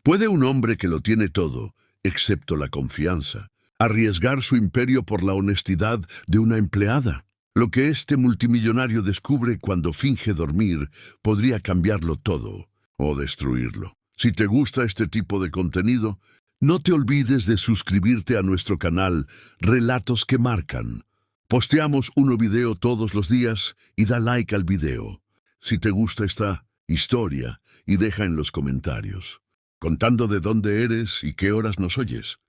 ¿Puede un hombre que lo tiene todo, excepto la confianza, arriesgar su imperio por la honestidad de una empleada? Lo que este multimillonario descubre cuando finge dormir podría cambiarlo todo o destruirlo. Si te gusta este tipo de contenido, no te olvides de suscribirte a nuestro canal Relatos que Marcan. Posteamos un nuevo video todos los días y da like al video. Si te gusta esta historia y deja en los comentarios, contando de dónde eres y qué horas nos oyes.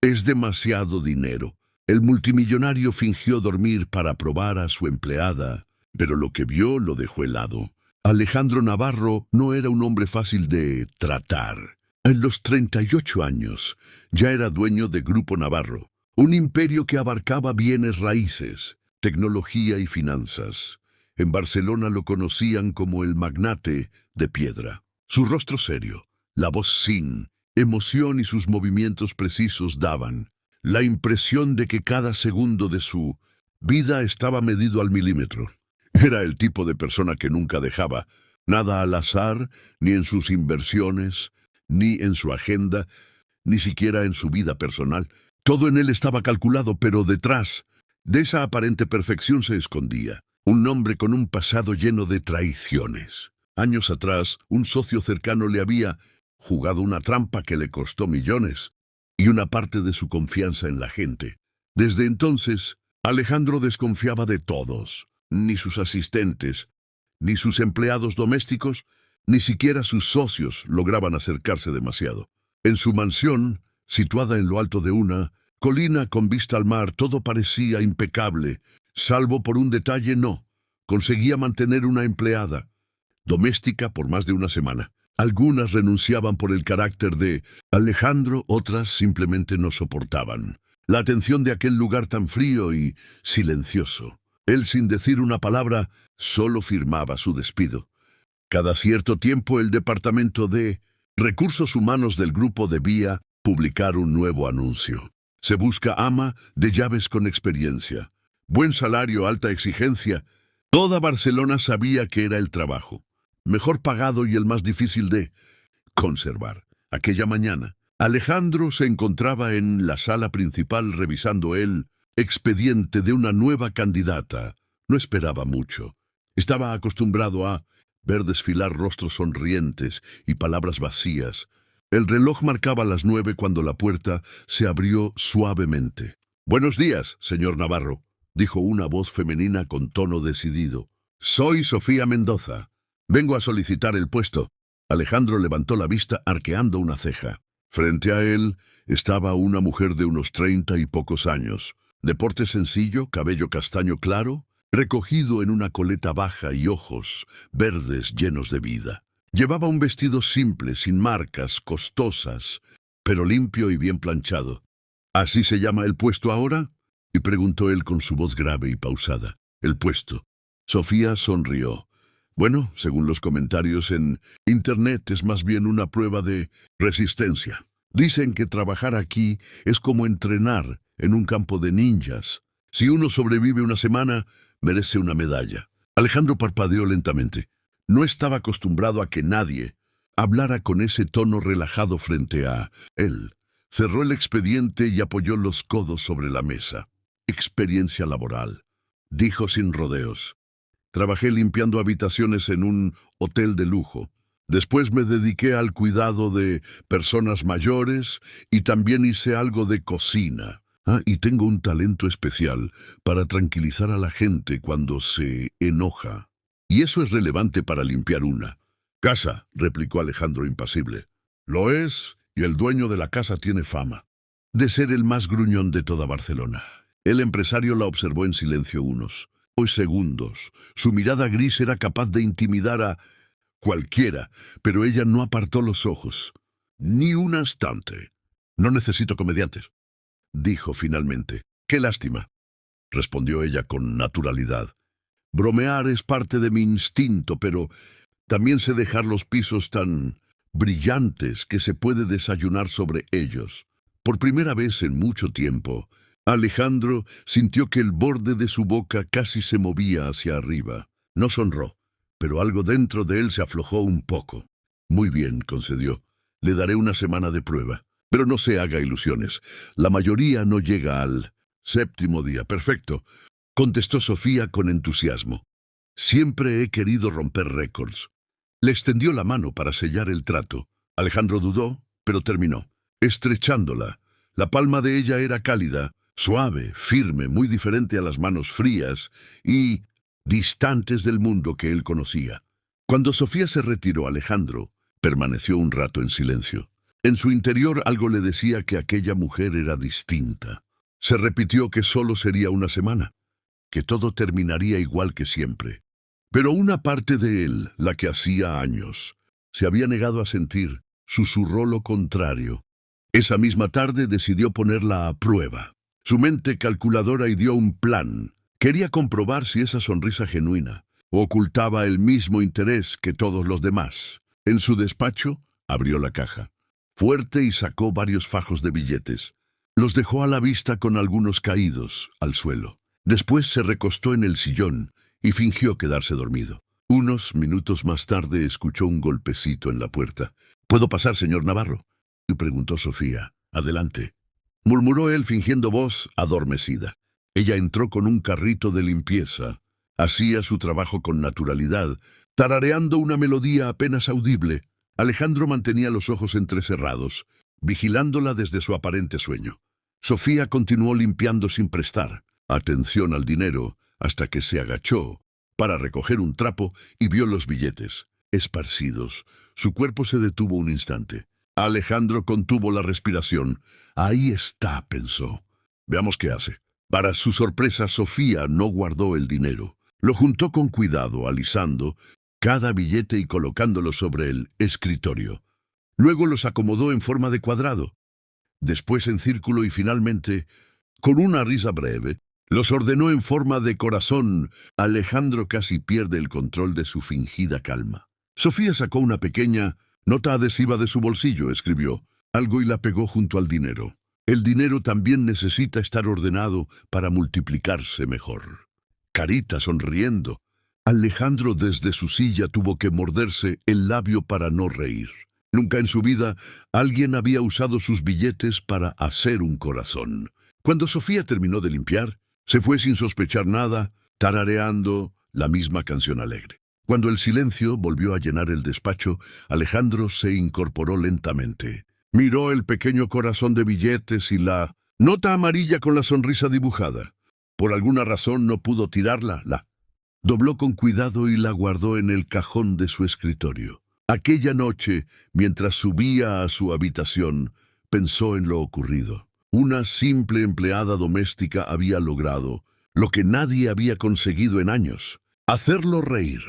Es demasiado dinero. El multimillonario fingió dormir para probar a su empleada, pero lo que vio lo dejó helado. Alejandro Navarro no era un hombre fácil de tratar. En los 38 años ya era dueño de Grupo Navarro, un imperio que abarcaba bienes raíces, tecnología y finanzas. En Barcelona lo conocían como el magnate de piedra. Su rostro serio, la voz sin emoción y sus movimientos precisos daban la impresión de que cada segundo de su vida estaba medido al milímetro. Era el tipo de persona que nunca dejaba nada al azar, ni en sus inversiones, ni en su agenda, ni siquiera en su vida personal. Todo en él estaba calculado, pero detrás de esa aparente perfección se escondía un hombre con un pasado lleno de traiciones. Años atrás, un socio cercano le había jugado una trampa que le costó millones y una parte de su confianza en la gente. Desde entonces, Alejandro desconfiaba de todos, ni sus asistentes, ni sus empleados domésticos, ni siquiera sus socios lograban acercarse demasiado. En su mansión, situada en lo alto de una colina con vista al mar, todo parecía impecable, salvo por un detalle. No conseguía mantener una empleada doméstica por más de una semana. Algunas renunciaban por el carácter de Alejandro, otras simplemente no soportaban la atención de aquel lugar tan frío y silencioso. Él, sin decir una palabra, solo firmaba su despido. Cada cierto tiempo el departamento de recursos humanos del grupo debía publicar un nuevo anuncio. Se busca ama de llaves con experiencia. Buen salario, alta exigencia. Toda Barcelona sabía que era el trabajo mejor pagado y el más difícil de conservar. Aquella mañana, Alejandro se encontraba en la sala principal revisando el expediente de una nueva candidata. No esperaba mucho. Estaba acostumbrado a ver desfilar rostros sonrientes y palabras vacías. El reloj marcaba las 9 cuando la puerta se abrió suavemente. «Buenos días, señor Navarro», dijo una voz femenina con tono decidido. «Soy Sofía Mendoza. Vengo a solicitar el puesto». Alejandro levantó la vista arqueando una ceja. Frente a él estaba una mujer de unos 30 y pocos años, de porte sencillo, cabello castaño claro, recogido en una coleta baja y ojos verdes llenos de vida. Llevaba un vestido simple, sin marcas, costosas, pero limpio y bien planchado. «¿Así se llama el puesto ahora?», y preguntó él con su voz grave y pausada. «El puesto». Sofía sonrió. «Bueno, según los comentarios en Internet, es más bien una prueba de resistencia. Dicen que trabajar aquí es como entrenar en un campo de ninjas. Si uno sobrevive una semana, merece una medalla». Alejandro parpadeó lentamente. No estaba acostumbrado a que nadie hablara con ese tono relajado frente a él. Cerró el expediente y apoyó los codos sobre la mesa. «Experiencia laboral», dijo sin rodeos. «Trabajé limpiando habitaciones en un hotel de lujo. Después me dediqué al cuidado de personas mayores y también hice algo de cocina. Y tengo un talento especial para tranquilizar a la gente cuando se enoja. Y eso es relevante para limpiar una casa», replicó Alejandro impasible. «Lo es, y el dueño de la casa tiene fama de ser el más gruñón de toda Barcelona». El empresario la observó en silencio unos segundos. Su mirada gris era capaz de intimidar a cualquiera, pero ella no apartó los ojos. «Ni un instante». «No necesito comediantes», dijo finalmente. «Qué lástima», respondió ella con naturalidad. «Bromear es parte de mi instinto, pero también sé dejar los pisos tan brillantes que se puede desayunar sobre ellos». Por primera vez en mucho tiempo, Alejandro sintió que el borde de su boca casi se movía hacia arriba. No sonró, pero algo dentro de él se aflojó un poco. «Muy bien», concedió. Le daré una semana de prueba. Pero no se haga ilusiones. La mayoría no llega al 7.º día. Perfecto, contestó Sofía con entusiasmo. Siempre he querido romper récords. Le extendió la mano para sellar el trato. Alejandro dudó, pero terminó, estrechándola. La palma de ella era cálida, suave, firme, muy diferente a las manos frías y distantes del mundo que él conocía. Cuando Sofía se retiró, Alejandro permaneció un rato en silencio. En su interior algo le decía que aquella mujer era distinta. Se repitió que solo sería una semana, que todo terminaría igual que siempre. Pero una parte de él, la que hacía años, se había negado a sentir, susurró lo contrario. Esa misma tarde decidió ponerla a prueba. Su mente calculadora ideó un plan. Quería comprobar si esa sonrisa genuina ocultaba el mismo interés que todos los demás. En su despacho, abrió la caja fuerte y sacó varios fajos de billetes. Los dejó a la vista con algunos caídos al suelo. Después se recostó en el sillón y fingió quedarse dormido. Unos minutos más tarde escuchó un golpecito en la puerta. —¿Puedo pasar, señor Navarro? —le preguntó Sofía. —Adelante —murmuró él fingiendo voz adormecida. Ella entró con un carrito de limpieza. Hacía su trabajo con naturalidad, tarareando una melodía apenas audible. Alejandro mantenía los ojos entrecerrados, vigilándola desde su aparente sueño. Sofía continuó limpiando sin prestar atención al dinero hasta que se agachó para recoger un trapo y vio los billetes esparcidos. Su cuerpo se detuvo un instante. Alejandro contuvo la respiración. Ahí está, pensó. Veamos qué hace. Para su sorpresa, Sofía no guardó el dinero. Lo juntó con cuidado, alisando cada billete y colocándolo sobre el escritorio. Luego los acomodó en forma de cuadrado, después en círculo y finalmente, con una risa breve, los ordenó en forma de corazón. Alejandro casi pierde el control de su fingida calma. Sofía sacó una pequeña nota adhesiva de su bolsillo, escribió algo y la pegó junto al dinero. El dinero también necesita estar ordenado para multiplicarse mejor. Carita sonriendo. Alejandro desde su silla tuvo que morderse el labio para no reír. Nunca en su vida alguien había usado sus billetes para hacer un corazón. Cuando Sofía terminó de limpiar, se fue sin sospechar nada, tarareando la misma canción alegre. Cuando el silencio volvió a llenar el despacho, Alejandro se incorporó lentamente. Miró el pequeño corazón de billetes y la nota amarilla con la sonrisa dibujada. Por alguna razón no pudo tirarla. La dobló con cuidado y la guardó en el cajón de su escritorio. Aquella noche, mientras subía a su habitación, pensó en lo ocurrido. Una simple empleada doméstica había logrado lo que nadie había conseguido en años: hacerlo reír.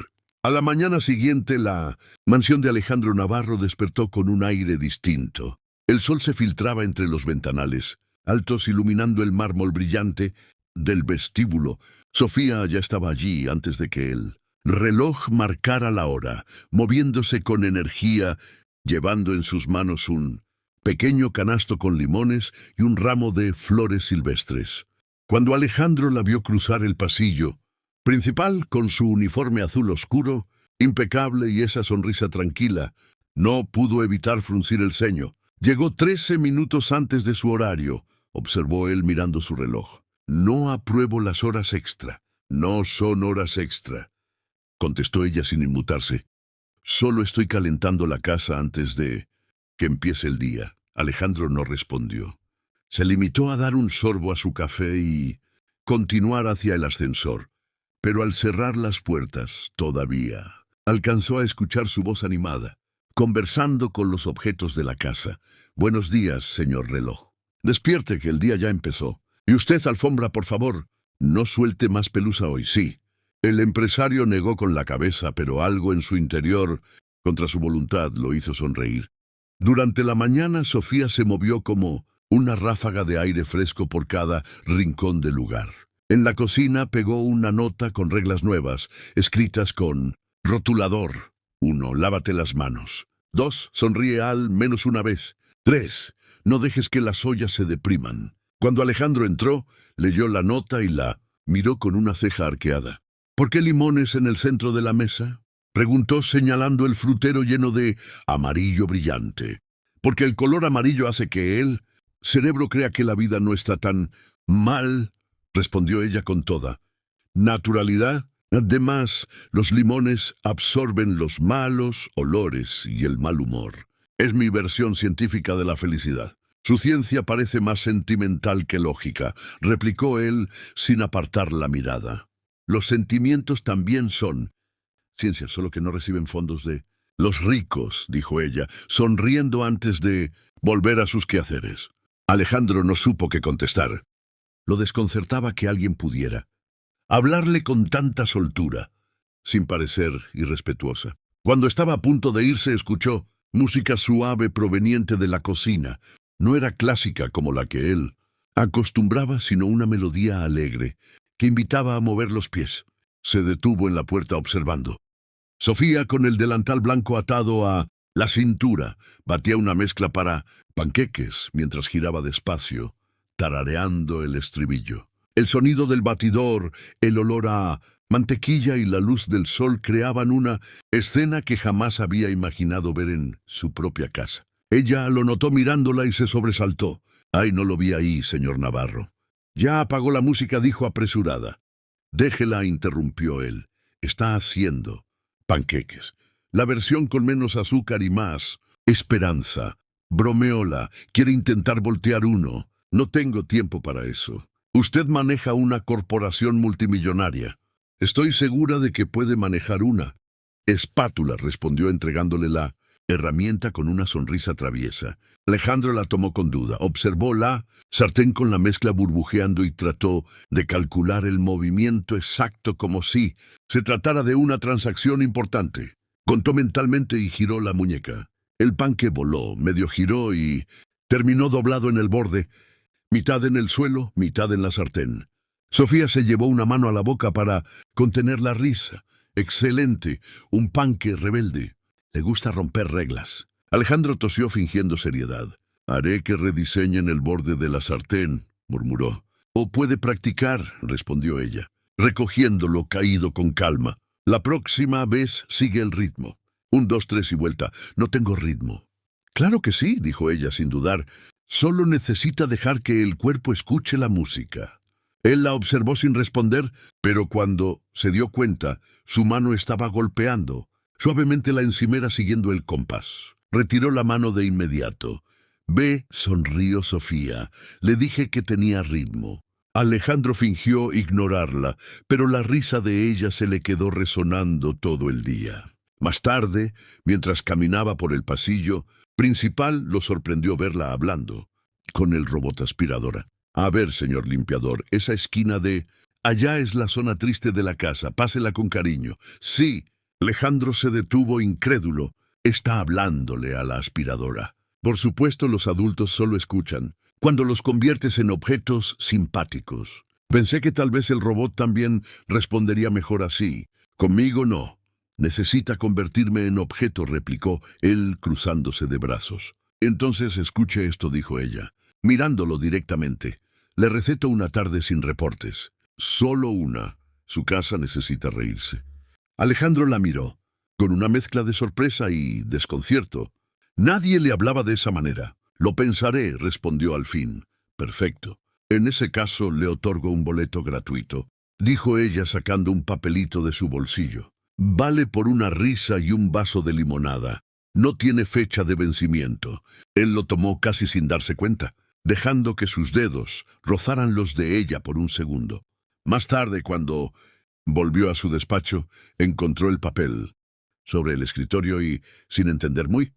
A la mañana siguiente, la mansión de Alejandro Navarro despertó con un aire distinto. El sol se filtraba entre los ventanales, altos iluminando el mármol brillante del vestíbulo. Sofía ya estaba allí antes de que el reloj marcara la hora, moviéndose con energía, llevando en sus manos un pequeño canasto con limones y un ramo de flores silvestres. Cuando Alejandro la vio cruzar el pasillo principal con su uniforme azul oscuro, impecable, y esa sonrisa tranquila, no pudo evitar fruncir el ceño. Llegó 13 minutos antes de su horario, observó él mirando su reloj. No apruebo las horas extra. No son horas extra, contestó ella sin inmutarse. Solo estoy calentando la casa antes de que empiece el día. Alejandro no respondió. Se limitó a dar un sorbo a su café y continuar hacia el ascensor. Pero al cerrar las puertas, todavía alcanzó a escuchar su voz animada, conversando con los objetos de la casa. Buenos días, señor reloj. Despierte, que el día ya empezó. Y usted, alfombra, por favor. No suelte más pelusa hoy, sí. El empresario negó con la cabeza, pero algo en su interior, contra su voluntad, lo hizo sonreír. Durante la mañana, Sofía se movió como una ráfaga de aire fresco por cada rincón del lugar. En la cocina pegó una nota con reglas nuevas, escritas con rotulador. 1. Lávate las manos. 2. Sonríe al menos una vez. 3. No dejes que las ollas se depriman. Cuando Alejandro entró, leyó la nota y la miró con una ceja arqueada. ¿Por qué limones en el centro de la mesa?, preguntó señalando el frutero lleno de amarillo brillante. porque el color amarillo hace que el cerebro crea que la vida no está tan mal, respondió ella con toda naturalidad. Además, los limones absorben los malos olores y el mal humor. Es mi versión científica de la felicidad. Su ciencia parece más sentimental que lógica, replicó él sin apartar la mirada. Los sentimientos también son ciencia, solo que no reciben fondos de los ricos, dijo ella, sonriendo antes de volver a sus quehaceres. Alejandro no supo qué contestar. Lo desconcertaba que alguien pudiera hablarle con tanta soltura, sin parecer irrespetuosa. Cuando estaba a punto de irse, escuchó música suave proveniente de la cocina. No era clásica como la que él acostumbraba, sino una melodía alegre que invitaba a mover los pies. Se detuvo en la puerta observando. Sofía, con el delantal blanco atado a la cintura, batía una mezcla para panqueques mientras giraba despacio, tarareando el estribillo. El sonido del batidor, el olor a mantequilla y la luz del sol creaban una escena que jamás había imaginado ver en su propia casa. Ella lo notó mirándola y se sobresaltó. «Ay, no lo vi ahí, señor Navarro». «Ya apagó la música», dijo apresurada. «Déjela», interrumpió él. «Está haciendo panqueques. La versión con menos azúcar y más esperanza. Bromeola, quiere intentar voltear uno. No tengo tiempo para eso. Usted maneja una corporación multimillonaria. Estoy segura de que puede manejar una espátula», respondió entregándole la herramienta con una sonrisa traviesa. Alejandro la tomó con duda, observó la sartén con la mezcla burbujeando y trató de calcular el movimiento exacto como si se tratara de una transacción importante. Contó mentalmente y giró la muñeca. El panque voló, medio giró y terminó doblado en el borde, mitad en el suelo, mitad en la sartén. Sofía se llevó una mano a la boca para contener la risa. «Excelente, un panque rebelde. Le gusta romper reglas». Alejandro tosió fingiendo seriedad. «Haré que rediseñen el borde de la sartén», murmuró. «O puede practicar», respondió ella, recogiéndolo caído con calma. «La próxima vez sigue el ritmo. 1, 2, 3 y vuelta. No tengo ritmo». «Claro que sí», dijo ella sin dudar. «Solo necesita dejar que el cuerpo escuche la música». Él la observó sin responder, pero cuando se dio cuenta, su mano estaba golpeando suavemente la encimera siguiendo el compás. Retiró la mano de inmediato. «Ve», sonrió Sofía. «Le dije que tenía ritmo». Alejandro fingió ignorarla, pero la risa de ella se le quedó resonando todo el día. Más tarde, mientras caminaba por el pasillo principal, lo sorprendió verla hablando con el robot aspiradora. «A ver, señor limpiador, esa esquina de allá es la zona triste de la casa. Pásela con cariño». «Sí». Alejandro se detuvo incrédulo. Está hablándole a la aspiradora. Por supuesto, los adultos solo escuchan cuando los conviertes en objetos simpáticos. Pensé que tal vez el robot también respondería mejor así. Conmigo no. Necesita convertirme en objeto, replicó él cruzándose de brazos. Entonces escuche esto, dijo ella, mirándolo directamente. Le receto una tarde sin reportes. Solo una. Su casa necesita reírse. Alejandro la miró, con una mezcla de sorpresa y desconcierto. Nadie le hablaba de esa manera. «Lo pensaré», respondió al fin. «Perfecto. En ese caso le otorgo un boleto gratuito», dijo ella sacando un papelito de su bolsillo. «Vale por una risa y un vaso de limonada. No tiene fecha de vencimiento». Él lo tomó casi sin darse cuenta, dejando que sus dedos rozaran los de ella por un segundo. Más tarde, cuando volvió a su despacho, encontró el papel sobre el escritorio y, sin entender muy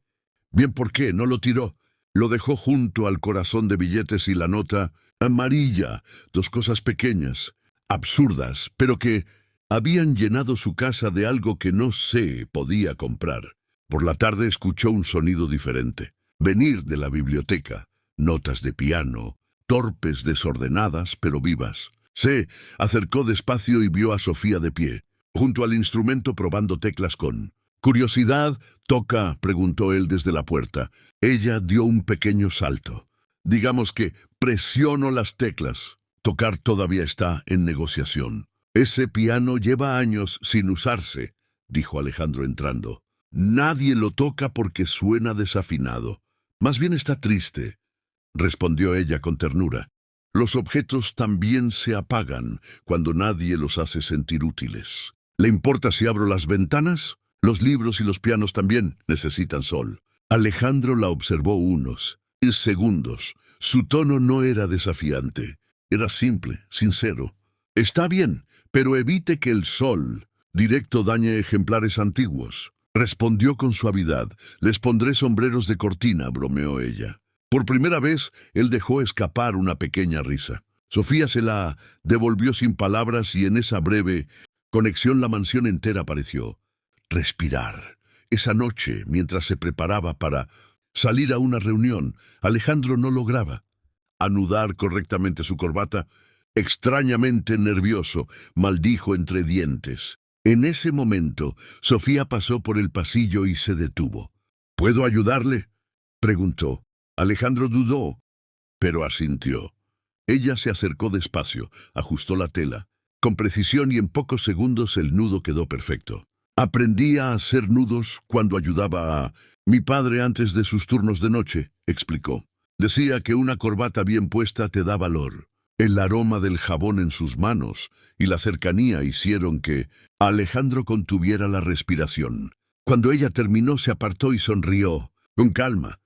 bien por qué, no lo tiró. Lo dejó junto al corazón de billetes y la nota amarilla, 2 cosas pequeñas, absurdas, pero que habían llenado su casa de algo que no se podía comprar. Por la tarde escuchó un sonido diferente, venir de la biblioteca, notas de piano, torpes, desordenadas, pero vivas. Se acercó despacio y vio a Sofía de pie, junto al instrumento probando teclas con curiosidad. «¿Toca?», preguntó él desde la puerta. Ella dio un pequeño salto. «Digamos que presiono las teclas. Tocar todavía está en negociación». «Ese piano lleva años sin usarse», dijo Alejandro entrando. «Nadie lo toca porque suena desafinado». Más bien está triste, respondió ella con ternura. Los objetos también se apagan cuando nadie los hace sentir útiles. ¿Le importa si abro las ventanas? Los libros y los pianos también necesitan sol. Alejandro la observó unos segundos. Su tono no era desafiante. Era simple, sincero. Está bien, pero evite que el sol directo dañe ejemplares antiguos. Respondió con suavidad. Les pondré sombreros de cortina, bromeó ella. Por primera vez, él dejó escapar una pequeña risa. Sofía se la devolvió sin palabras y en esa breve conexión la mansión entera pareció respirar. Esa noche, mientras se preparaba para salir a una reunión, Alejandro no lograba anudar correctamente su corbata. Extrañamente nervioso, maldijo entre dientes. En ese momento, Sofía pasó por el pasillo y se detuvo. ¿Puedo ayudarle?, preguntó. Alejandro dudó, pero asintió. Ella se acercó despacio, ajustó la tela, con precisión, y en pocos segundos el nudo quedó perfecto. Aprendí a hacer nudos cuando ayudaba a mi padre antes de sus turnos de noche, explicó. Decía que una corbata bien puesta te da valor. El aroma del jabón en sus manos y la cercanía hicieron que Alejandro contuviera la respiración. Cuando ella terminó, se apartó y sonrió. Con calma.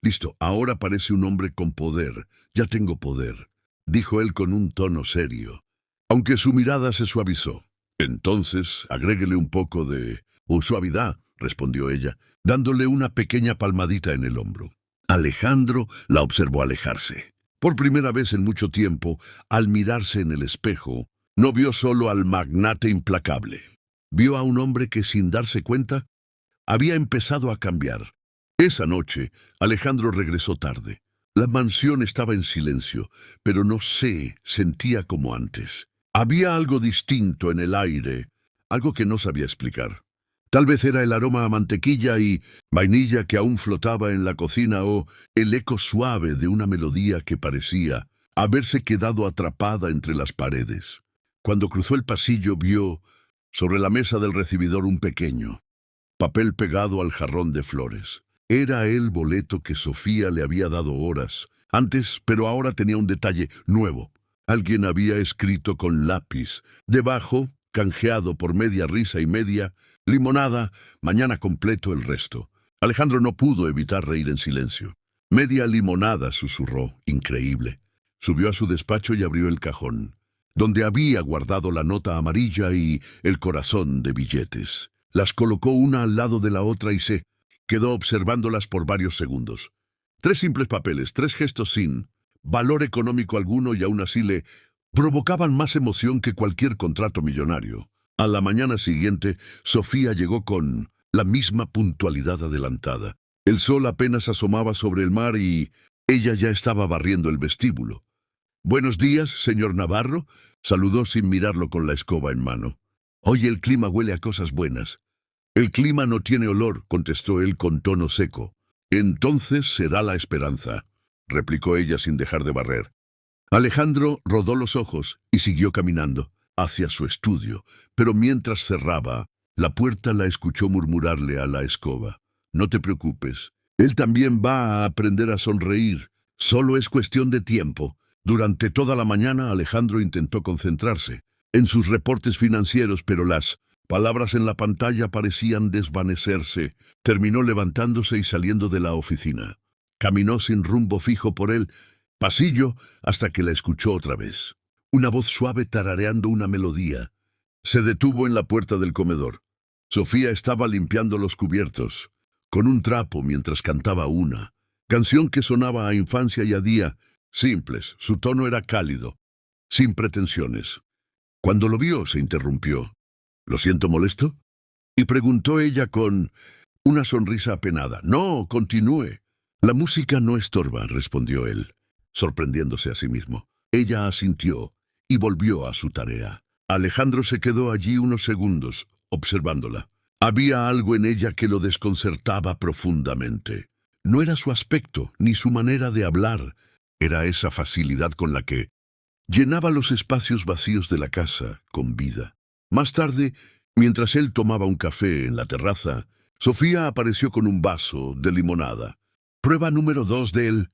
Listo, ahora parece un hombre con poder. Ya tengo poder, dijo él con un tono serio, aunque su mirada se suavizó. Entonces, agréguele un poco de suavidad, respondió ella, dándole una pequeña palmadita en el hombro. Alejandro la observó alejarse. Por primera vez en mucho tiempo, al mirarse en el espejo, no vio solo al magnate implacable. Vio a un hombre que, sin darse cuenta, había empezado a cambiar. Esa noche, Alejandro regresó tarde. La mansión estaba en silencio, pero no se sentía como antes. Había algo distinto en el aire, algo que no sabía explicar. Tal vez era el aroma a mantequilla y vainilla que aún flotaba en la cocina, o el eco suave de una melodía que parecía haberse quedado atrapada entre las paredes. Cuando cruzó el pasillo, vio sobre la mesa del recibidor un pequeño papel pegado al jarrón de flores. Era el boleto que Sofía le había dado horas antes, pero ahora tenía un detalle nuevo. Alguien había escrito con lápiz debajo, canjeado por media risa y media limonada, mañana completo el resto. Alejandro no pudo evitar reír en silencio. Media limonada, susurró, increíble. Subió a su despacho y abrió el cajón, donde había guardado la nota amarilla y el corazón de billetes. Las colocó una al lado de la otra y se quedó observándolas por varios segundos. 3 simples papeles, 3 gestos sin valor económico alguno, y aún así le provocaban más emoción que cualquier contrato millonario. A la mañana siguiente, Sofía llegó con la misma puntualidad adelantada. El sol apenas asomaba sobre el mar y ella ya estaba barriendo el vestíbulo. «Buenos días, señor Navarro», saludó sin mirarlo con la escoba en mano. «Hoy el clima huele a cosas buenas». «El clima no tiene olor», contestó él con tono seco. «Entonces será la esperanza», replicó ella sin dejar de barrer. Alejandro rodó los ojos y siguió caminando hacia su estudio, pero mientras cerraba la puerta la escuchó murmurarle a la escoba: «No te preocupes, él también va a aprender a sonreír. Solo es cuestión de tiempo». Durante toda la mañana Alejandro intentó concentrarse en sus reportes financieros, pero las palabras en la pantalla parecían desvanecerse. Terminó levantándose y saliendo de la oficina. Caminó sin rumbo fijo por el pasillo hasta que la escuchó otra vez. Una voz suave tarareando una melodía. Se detuvo en la puerta del comedor. Sofía estaba limpiando los cubiertos con un trapo mientras cantaba una canción que sonaba a infancia y a día simples. Su tono era cálido, sin pretensiones. Cuando lo vio, se interrumpió. «¿Lo siento molesto?», y preguntó ella con una sonrisa apenada. «No, continúe». «La música no estorba», respondió él, sorprendiéndose a sí mismo. Ella asintió y volvió a su tarea. Alejandro se quedó allí unos segundos, observándola. Había algo en ella que lo desconcertaba profundamente. No era su aspecto, ni su manera de hablar. Era esa facilidad con la que llenaba los espacios vacíos de la casa con vida. Más tarde, mientras él tomaba un café en la terraza, Sofía apareció con un vaso de limonada. Prueba número 2 del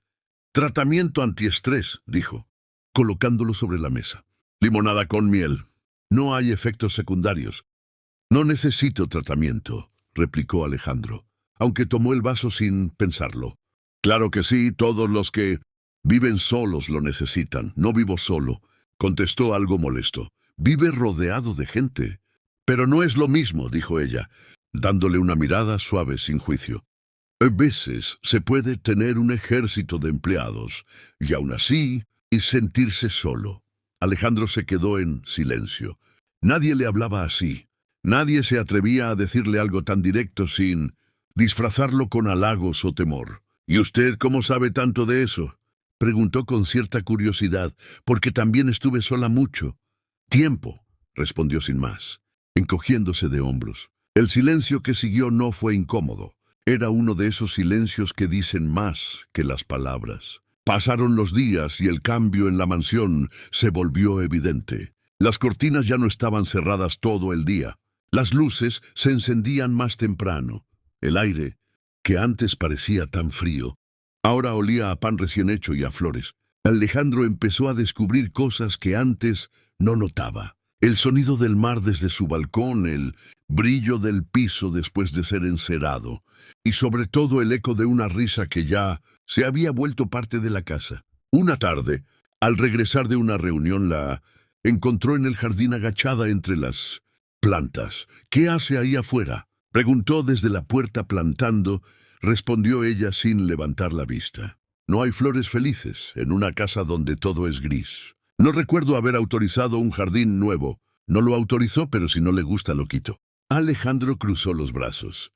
tratamiento antiestrés, dijo, colocándolo sobre la mesa. Limonada con miel. No hay efectos secundarios. No necesito tratamiento, replicó Alejandro, aunque tomó el vaso sin pensarlo. Claro que sí, todos los que viven solos lo necesitan. No vivo solo, contestó algo molesto. Vive rodeado de gente. Pero no es lo mismo, dijo ella, dándole una mirada suave sin juicio. A veces se puede tener un ejército de empleados y aún así y sentirse solo. Alejandro se quedó en silencio. Nadie le hablaba así. Nadie se atrevía a decirle algo tan directo sin disfrazarlo con halagos o temor. ¿Y usted cómo sabe tanto de eso?, preguntó con cierta curiosidad, porque también estuve sola mucho tiempo, respondió sin más, encogiéndose de hombros. El silencio que siguió no fue incómodo. Era uno de esos silencios que dicen más que las palabras. Pasaron los días y el cambio en la mansión se volvió evidente. Las cortinas ya no estaban cerradas todo el día. Las luces se encendían más temprano. El aire, que antes parecía tan frío, ahora olía a pan recién hecho y a flores. Alejandro empezó a descubrir cosas que antes no notaba. El sonido del mar desde su balcón, el brillo del piso después de ser encerado, y sobre todo el eco de una risa que ya se había vuelto parte de la casa. Una tarde, al regresar de una reunión, la encontró en el jardín agachada entre las plantas. ¿Qué hace ahí afuera?, preguntó desde la puerta plantando. Respondió ella sin levantar la vista. No hay flores felices en una casa donde todo es gris. No recuerdo haber autorizado un jardín nuevo. No lo autorizó, pero si no le gusta lo quito. Alejandro cruzó los brazos.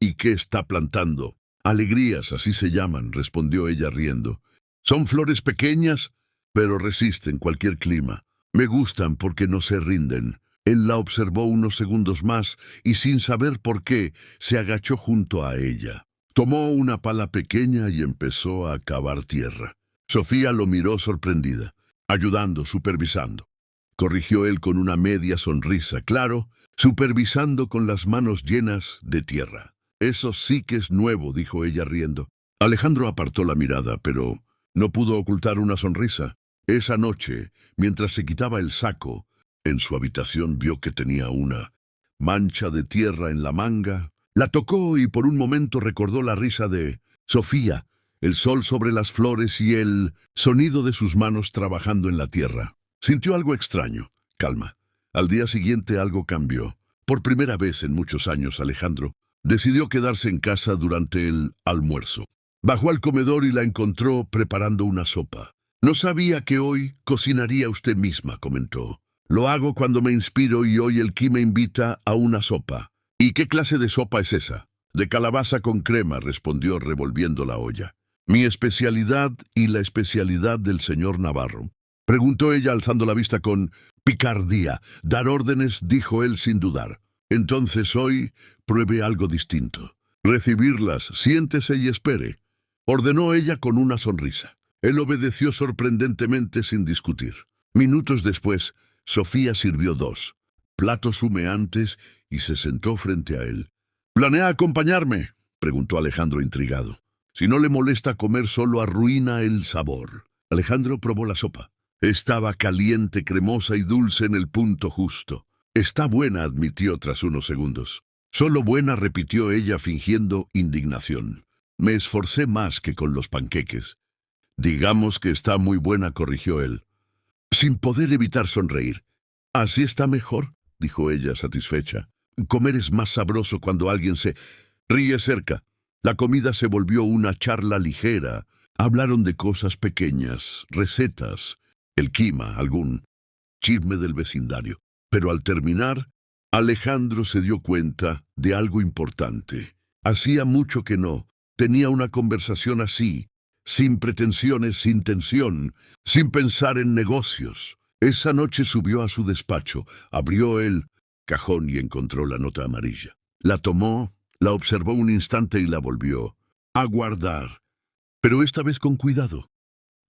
¿Y qué está plantando? Alegrías, así se llaman, respondió ella riendo. Son flores pequeñas, pero resisten cualquier clima. Me gustan porque no se rinden. Él la observó unos segundos más y sin saber por qué, se agachó junto a ella. Tomó una pala pequeña y empezó a cavar tierra. Sofía lo miró sorprendida. Ayudando, supervisando. Corrigió él con una media sonrisa, claro, supervisando con las manos llenas de tierra. Eso sí que es nuevo, dijo ella riendo. Alejandro apartó la mirada, pero no pudo ocultar una sonrisa. Esa noche, mientras se quitaba el saco, en su habitación vio que tenía una mancha de tierra en la manga. La tocó y por un momento recordó la risa de Sofía, el sol sobre las flores y el sonido de sus manos trabajando en la tierra. Sintió algo extraño, calma. Al día siguiente algo cambió. Por primera vez en muchos años, Alejandro decidió quedarse en casa durante el almuerzo. Bajó al comedor y la encontró preparando una sopa. No sabía que hoy cocinaría usted misma, comentó. Lo hago cuando me inspiro y hoy el Ki me invita a una sopa. ¿Y qué clase de sopa es esa? De calabaza con crema, respondió revolviendo la olla. Mi especialidad y la especialidad del señor Navarro, preguntó ella alzando la vista con picardía. Dar órdenes, dijo él sin dudar. Entonces hoy pruebe algo distinto. Recibirlas, siéntese y espere, ordenó ella con una sonrisa. Él obedeció sorprendentemente sin discutir. Minutos después, Sofía sirvió 2 platos humeantes y se sentó frente a él. ¿Planea acompañarme?, preguntó Alejandro intrigado. Si no le molesta comer, solo arruina el sabor. Alejandro probó la sopa. Estaba caliente, cremosa y dulce en el punto justo. Está buena, admitió tras unos segundos. Solo buena, repitió ella fingiendo indignación. Me esforcé más que con los panqueques. Digamos que está muy buena, corrigió él, sin poder evitar sonreír. Así está mejor, dijo ella satisfecha. Comer es más sabroso cuando alguien se ríe cerca. La comida se volvió una charla ligera. Hablaron de cosas pequeñas, recetas, el clima, algún chisme del vecindario. Pero al terminar, Alejandro se dio cuenta de algo importante. Hacía mucho que no tenía una conversación así, sin pretensiones, sin tensión, sin pensar en negocios. Esa noche subió a su despacho, abrió el cajón y encontró la nota amarilla. La tomó, la observó un instante y la volvió a guardar, pero esta vez con cuidado,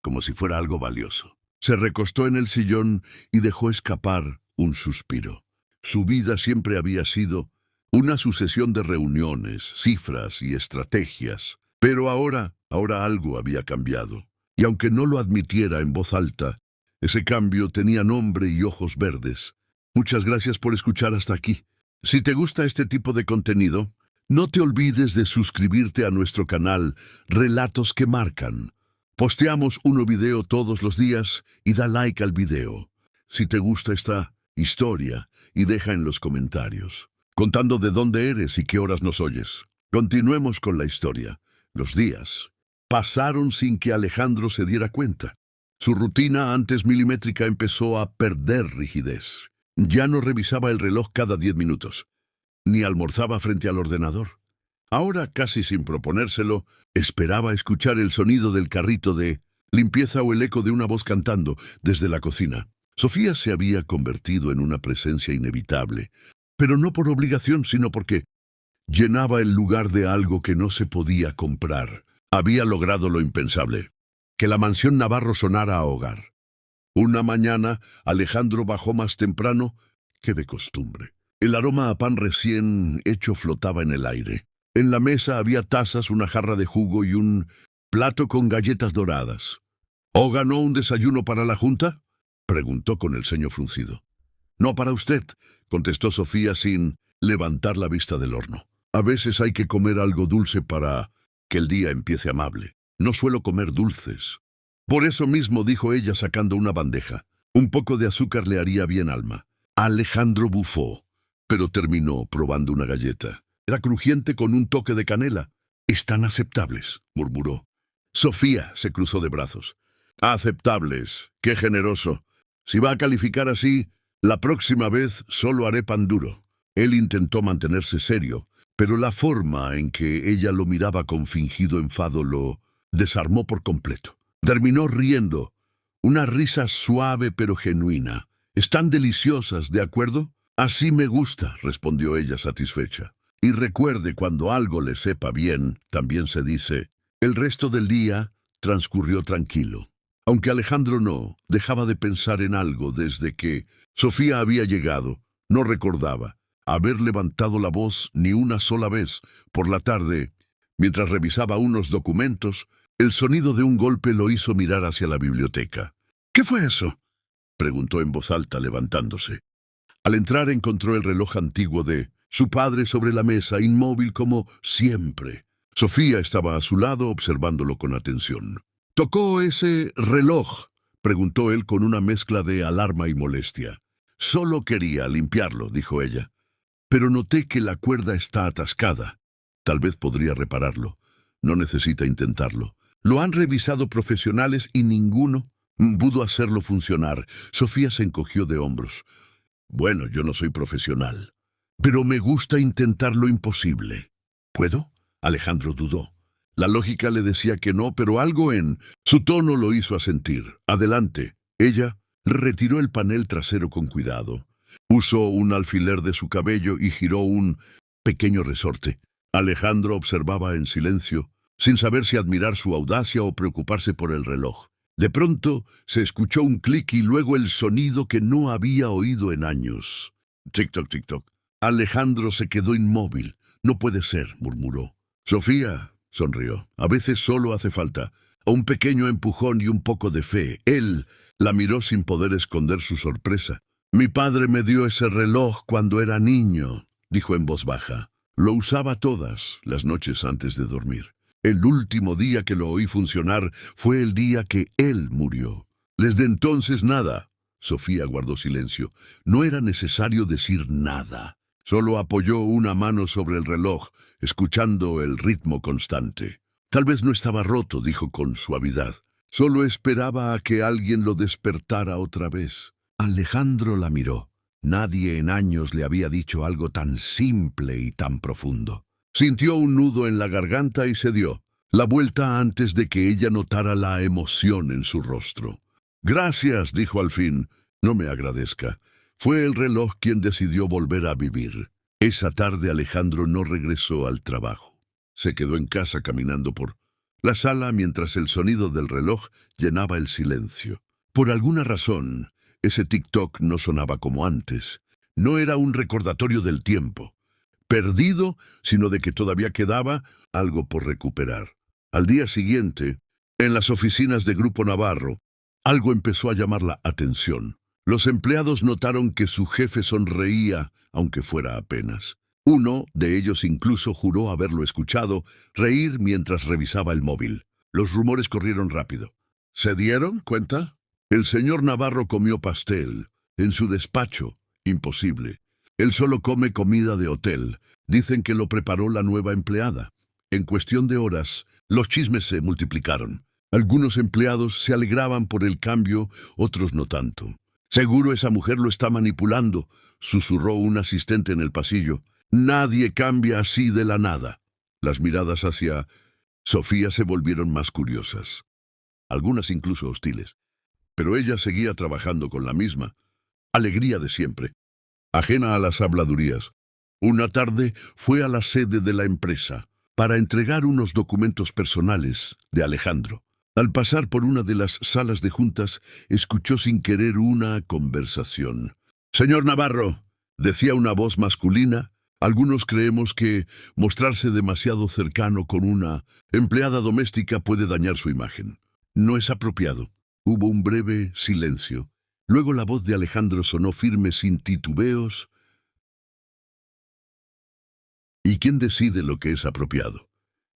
como si fuera algo valioso. Se recostó en el sillón y dejó escapar un suspiro. Su vida siempre había sido una sucesión de reuniones, cifras y estrategias, pero ahora Ahora algo había cambiado. Y aunque no lo admitiera en voz alta, ese cambio tenía nombre y ojos verdes. Muchas gracias por escuchar hasta aquí. Si te gusta este tipo de contenido, no te olvides de suscribirte a nuestro canal Relatos que Marcan. Posteamos un nuevo video todos los días y da like al video. Si te gusta esta historia, y deja en los comentarios, contando de dónde eres y qué horas nos oyes. Continuemos con la historia. Los días pasaron sin que Alejandro se diera cuenta. Su rutina antes milimétrica empezó a perder rigidez. Ya no revisaba el reloj cada 10 minutos, ni almorzaba frente al ordenador. Ahora, casi sin proponérselo, esperaba escuchar el sonido del carrito de limpieza o el eco de una voz cantando desde la cocina. Sofía se había convertido en una presencia inevitable, pero no por obligación, sino porque llenaba el lugar de algo que no se podía comprar. Había logrado lo impensable, que la mansión Navarro sonara a hogar. Una mañana, Alejandro bajó más temprano que de costumbre. El aroma a pan recién hecho flotaba en el aire. En la mesa había tazas, una jarra de jugo y un plato con galletas doradas. ¿O ganó un desayuno para la junta?, preguntó con el ceño fruncido. No para usted, contestó Sofía sin levantar la vista del horno. A veces hay que comer algo dulce para que el día empiece amable. No suelo comer dulces. Por eso mismo, dijo ella sacando una bandeja. Un poco de azúcar le haría bien, Alma. Alejandro bufó, pero terminó probando una galleta. Era crujiente con un toque de canela. Están aceptables, murmuró. Sofía se cruzó de brazos. Aceptables, qué generoso. Si va a calificar así, la próxima vez solo haré pan duro. Él intentó mantenerse serio, pero la forma en que ella lo miraba con fingido enfado lo desarmó por completo. Terminó riendo, una risa suave pero genuina. Están deliciosas, ¿de acuerdo? Así me gusta, respondió ella satisfecha. Y recuerde, cuando algo le sepa bien, también se dice. El resto del día transcurrió tranquilo. Aunque Alejandro no dejaba de pensar en algo desde que Sofía había llegado, no recordaba haber levantado la voz ni una sola vez. Por la tarde, mientras revisaba unos documentos, el sonido de un golpe lo hizo mirar hacia la biblioteca. ¿Qué fue eso?, preguntó en voz alta, levantándose. Al entrar encontró el reloj antiguo de su padre sobre la mesa, inmóvil como siempre. Sofía estaba a su lado observándolo con atención. ¿Tocó ese reloj?, preguntó él con una mezcla de alarma y molestia. Solo quería limpiarlo, dijo ella. Pero noté que la cuerda está atascada. Tal vez podría repararlo. No necesita intentarlo. Lo han revisado profesionales y ninguno pudo hacerlo funcionar. Sofía se encogió de hombros. Bueno, yo no soy profesional, pero me gusta intentar lo imposible. ¿Puedo? Alejandro dudó. La lógica le decía que no, pero algo en su tono lo hizo asentir. Adelante. Ella retiró el panel trasero con cuidado. Usó un alfiler de su cabello y giró un pequeño resorte. Alejandro observaba en silencio, sin saber si admirar su audacia o preocuparse por el reloj. De pronto se escuchó un clic y luego el sonido que no había oído en años. Tic-toc, tic-toc. Alejandro se quedó inmóvil. No puede ser, murmuró. Sofía, sonrió. A veces solo hace falta un pequeño empujón y un poco de fe. Él la miró sin poder esconder su sorpresa. Mi padre me dio ese reloj cuando era niño, dijo en voz baja. Lo usaba todas las noches antes de dormir. El último día que lo oí funcionar fue el día que él murió. Desde entonces nada. Sofía guardó silencio. No era necesario decir nada. Solo apoyó una mano sobre el reloj, escuchando el ritmo constante. Tal vez no estaba roto, dijo con suavidad. Solo esperaba a que alguien lo despertara otra vez. Alejandro la miró. Nadie en años le había dicho algo tan simple y tan profundo. Sintió un nudo en la garganta y se dio la vuelta antes de que ella notara la emoción en su rostro. Gracias, dijo al fin. No me agradezca. Fue el reloj quien decidió volver a vivir. Esa tarde Alejandro no regresó al trabajo. Se quedó en casa caminando por la sala mientras el sonido del reloj llenaba el silencio. Por alguna razón, ese tic-toc no sonaba como antes. No era un recordatorio del tiempo perdido, sino de que todavía quedaba algo por recuperar. Al día siguiente, en las oficinas de Grupo Navarro, algo empezó a llamar la atención. Los empleados notaron que su jefe sonreía, aunque fuera apenas. Uno de ellos incluso juró haberlo escuchado reír mientras revisaba el móvil. Los rumores corrieron rápido. ¿Se dieron cuenta? El señor Navarro comió pastel. En su despacho. Imposible. Él solo come comida de hotel. Dicen que lo preparó la nueva empleada. En cuestión de horas, los chismes se multiplicaron. Algunos empleados se alegraban por el cambio, otros no tanto. «Seguro esa mujer lo está manipulando», susurró un asistente en el pasillo. «Nadie cambia así de la nada». Las miradas hacia Sofía se volvieron más curiosas, algunas incluso hostiles. Pero ella seguía trabajando con la misma alegría de siempre, ajena a las habladurías. Una tarde fue a la sede de la empresa para entregar unos documentos personales de Alejandro. Al pasar por una de las salas de juntas, escuchó sin querer una conversación. «Señor Navarro», decía una voz masculina, «algunos creemos que mostrarse demasiado cercano con una empleada doméstica puede dañar su imagen. No es apropiado». Hubo un breve silencio. Luego la voz de Alejandro sonó firme sin titubeos. «¿Y quién decide lo que es apropiado?».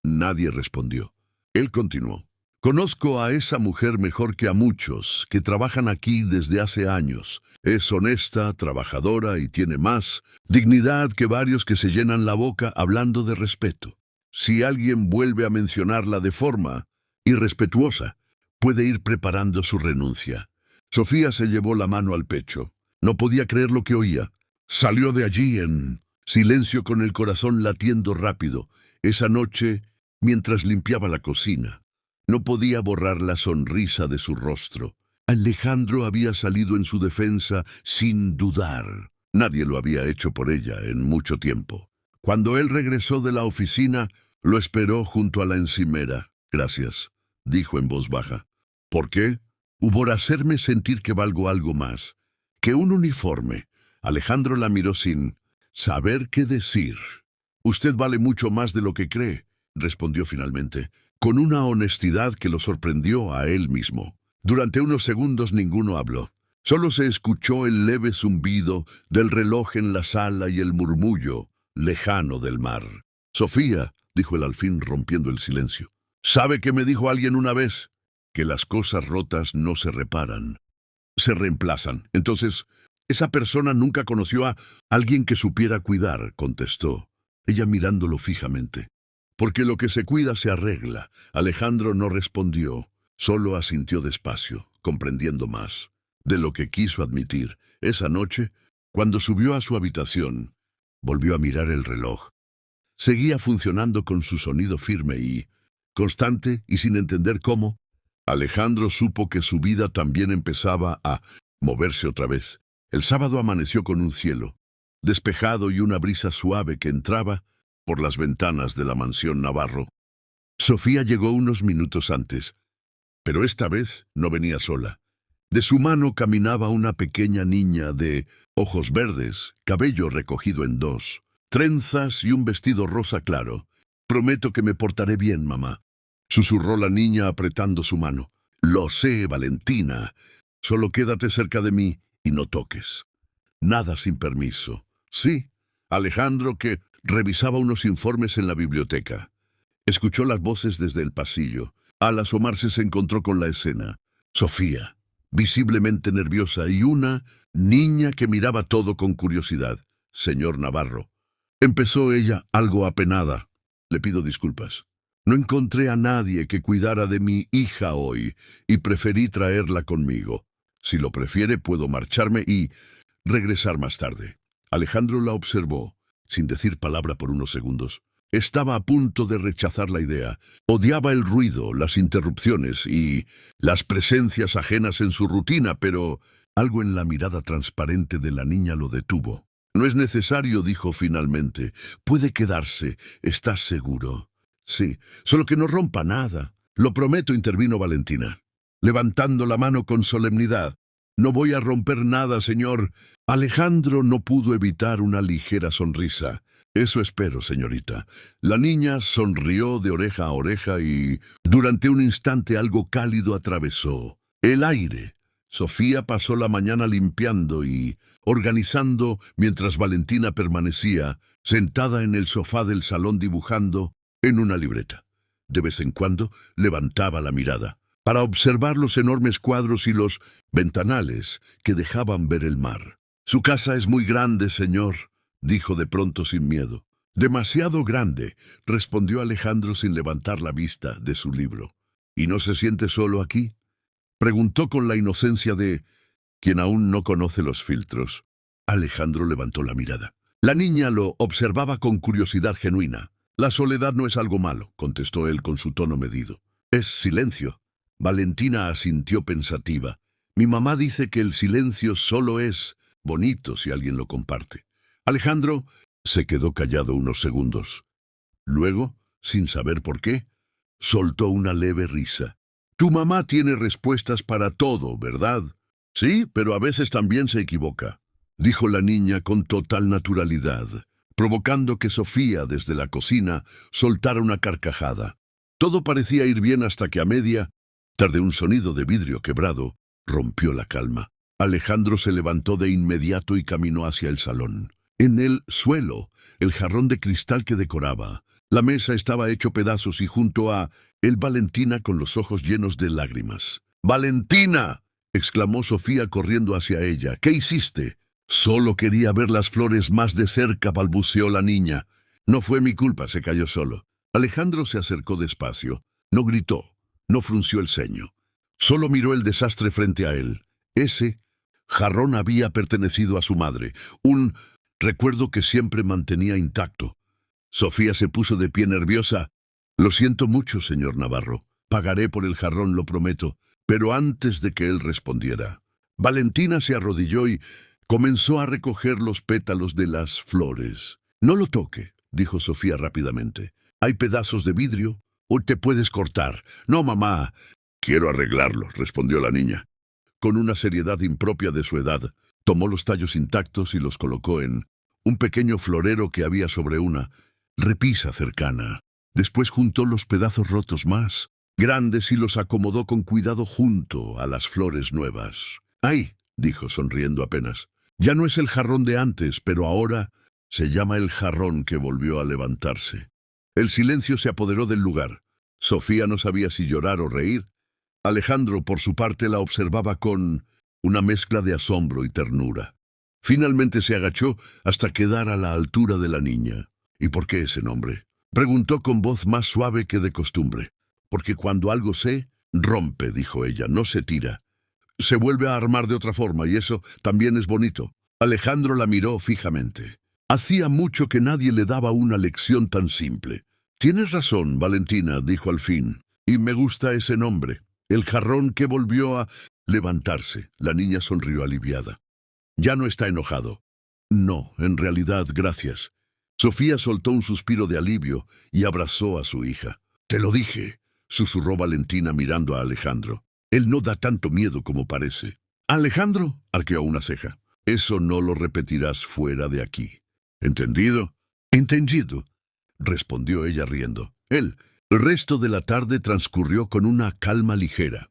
Nadie respondió. Él continuó. «Conozco a esa mujer mejor que a muchos que trabajan aquí desde hace años. Es honesta, trabajadora y tiene más dignidad que varios que se llenan la boca hablando de respeto. Si alguien vuelve a mencionarla de forma irrespetuosa, puede ir preparando su renuncia». Sofía se llevó la mano al pecho. No podía creer lo que oía. Salió de allí en silencio con el corazón latiendo rápido. Esa noche, mientras limpiaba la cocina, no podía borrar la sonrisa de su rostro. Alejandro había salido en su defensa sin dudar. Nadie lo había hecho por ella en mucho tiempo. Cuando él regresó de la oficina, lo esperó junto a la encimera. «Gracias», dijo en voz baja. «¿Por qué?» «Por hacerme sentir que valgo algo más que un uniforme». Alejandro la miró sin saber qué decir. «Usted vale mucho más de lo que cree», respondió finalmente, con una honestidad que lo sorprendió a él mismo. Durante unos segundos ninguno habló. Solo se escuchó el leve zumbido del reloj en la sala y el murmullo lejano del mar. «Sofía», dijo él al fin rompiendo el silencio, «¿sabe qué me dijo alguien una vez? Que las cosas rotas no se reparan, se reemplazan». «Entonces, esa persona nunca conoció a alguien que supiera cuidar», contestó, ella mirándolo fijamente. «Porque lo que se cuida se arregla». Alejandro no respondió, solo asintió despacio, comprendiendo más de lo que quiso admitir. Esa noche, cuando subió a su habitación, volvió a mirar el reloj. Seguía funcionando con su sonido firme y constante, y sin entender cómo, Alejandro supo que su vida también empezaba a moverse otra vez. El sábado amaneció con un cielo despejado y una brisa suave que entraba por las ventanas de la mansión Navarro. Sofía llegó unos minutos antes, pero esta vez no venía sola. De su mano caminaba una pequeña niña de ojos verdes, cabello recogido en dos, trenzas y un vestido rosa claro. «Prometo que me portaré bien, mamá», susurró la niña apretando su mano. «Lo sé, Valentina. Solo quédate cerca de mí y no toques. Nada sin permiso». «Sí». Alejandro, que revisaba unos informes en la biblioteca, escuchó las voces desde el pasillo. Al asomarse se encontró con la escena. Sofía, visiblemente nerviosa, y una niña que miraba todo con curiosidad. «Señor Navarro», empezó ella, algo apenada, «le pido disculpas. No encontré a nadie que cuidara de mi hija hoy y preferí traerla conmigo. Si lo prefiere, puedo marcharme y regresar más tarde». Alejandro la observó, sin decir palabra por unos segundos. Estaba a punto de rechazar la idea. Odiaba el ruido, las interrupciones y las presencias ajenas en su rutina, pero algo en la mirada transparente de la niña lo detuvo. «No es necesario», dijo finalmente. «Puede quedarse, ¿estás seguro?» «Sí, solo que no rompa nada». «Lo prometo», intervino Valentina, levantando la mano con solemnidad. «No voy a romper nada, señor». Alejandro no pudo evitar una ligera sonrisa. Eso espero, señorita. La niña sonrió de oreja a oreja y, durante un instante, algo cálido atravesó el aire. Sofía pasó la mañana limpiando y organizando mientras Valentina permanecía sentada en el sofá del salón dibujando en una libreta. De vez en cuando levantaba la mirada para observar los enormes cuadros y los ventanales que dejaban ver el mar. «Su casa es muy grande, señor», dijo de pronto sin miedo. «Demasiado grande», respondió Alejandro sin levantar la vista de su libro. «¿Y no se siente solo aquí?», preguntó con la inocencia de quien aún no conoce los filtros. Alejandro levantó la mirada. La niña lo observaba con curiosidad genuina. «La soledad no es algo malo», contestó él con su tono medido. «Es silencio». Valentina asintió pensativa. «Mi mamá dice que el silencio solo es bonito si alguien lo comparte». Alejandro se quedó callado unos segundos. Luego, sin saber por qué, soltó una leve risa. «Tu mamá tiene respuestas para todo, ¿verdad?» «Sí, pero a veces también se equivoca», dijo la niña con total naturalidad, provocando que Sofía, desde la cocina, soltara una carcajada. Todo parecía ir bien hasta que a media tarde un sonido de vidrio quebrado rompió la calma. Alejandro se levantó de inmediato y caminó hacia el salón. En el suelo, el jarrón de cristal que decoraba. La mesa estaba hecho pedazos y junto a él Valentina con los ojos llenos de lágrimas. «¡Valentina!», exclamó Sofía corriendo hacia ella. «¿Qué hiciste?». «Solo quería ver las flores más de cerca», balbuceó la niña. «No fue mi culpa», se cayó solo. Alejandro se acercó despacio. No gritó, no frunció el ceño. Solo miró el desastre frente a él. Ese jarrón había pertenecido a su madre, un recuerdo que siempre mantenía intacto. Sofía se puso de pie nerviosa. «Lo siento mucho, señor Navarro. Pagaré por el jarrón, lo prometo». Pero antes de que él respondiera, Valentina se arrodilló y comenzó a recoger los pétalos de las flores. «No lo toque», dijo Sofía rápidamente. «Hay pedazos de vidrio, o te puedes cortar». «No, mamá». «Quiero arreglarlo», respondió la niña. Con una seriedad impropia de su edad, tomó los tallos intactos y los colocó en un pequeño florero que había sobre una repisa cercana. Después juntó los pedazos rotos más grandes y los acomodó con cuidado junto a las flores nuevas. «¡Ay!», dijo sonriendo apenas. «Ya no es el jarrón de antes, pero ahora se llama el jarrón que volvió a levantarse». El silencio se apoderó del lugar. Sofía no sabía si llorar o reír. Alejandro, por su parte, la observaba con una mezcla de asombro y ternura. Finalmente se agachó hasta quedar a la altura de la niña. «¿Y por qué ese nombre?», preguntó con voz más suave que de costumbre. «Porque cuando algo se rompe», dijo ella, «no se tira. Se vuelve a armar de otra forma y eso también es bonito». Alejandro la miró fijamente. Hacía mucho que nadie le daba una lección tan simple. «Tienes razón, Valentina», dijo al fin, «y me gusta ese nombre. El jarrón que volvió a levantarse». La niña sonrió aliviada. «Ya no está enojado». «No, en realidad, gracias». Sofía soltó un suspiro de alivio y abrazó a su hija. «Te lo dije», susurró Valentina mirando a Alejandro. «Él no da tanto miedo como parece». «Alejandro», arqueó una ceja, «eso no lo repetirás fuera de aquí». «¿Entendido?» «Entendido», respondió ella riendo. El resto de la tarde transcurrió con una calma ligera.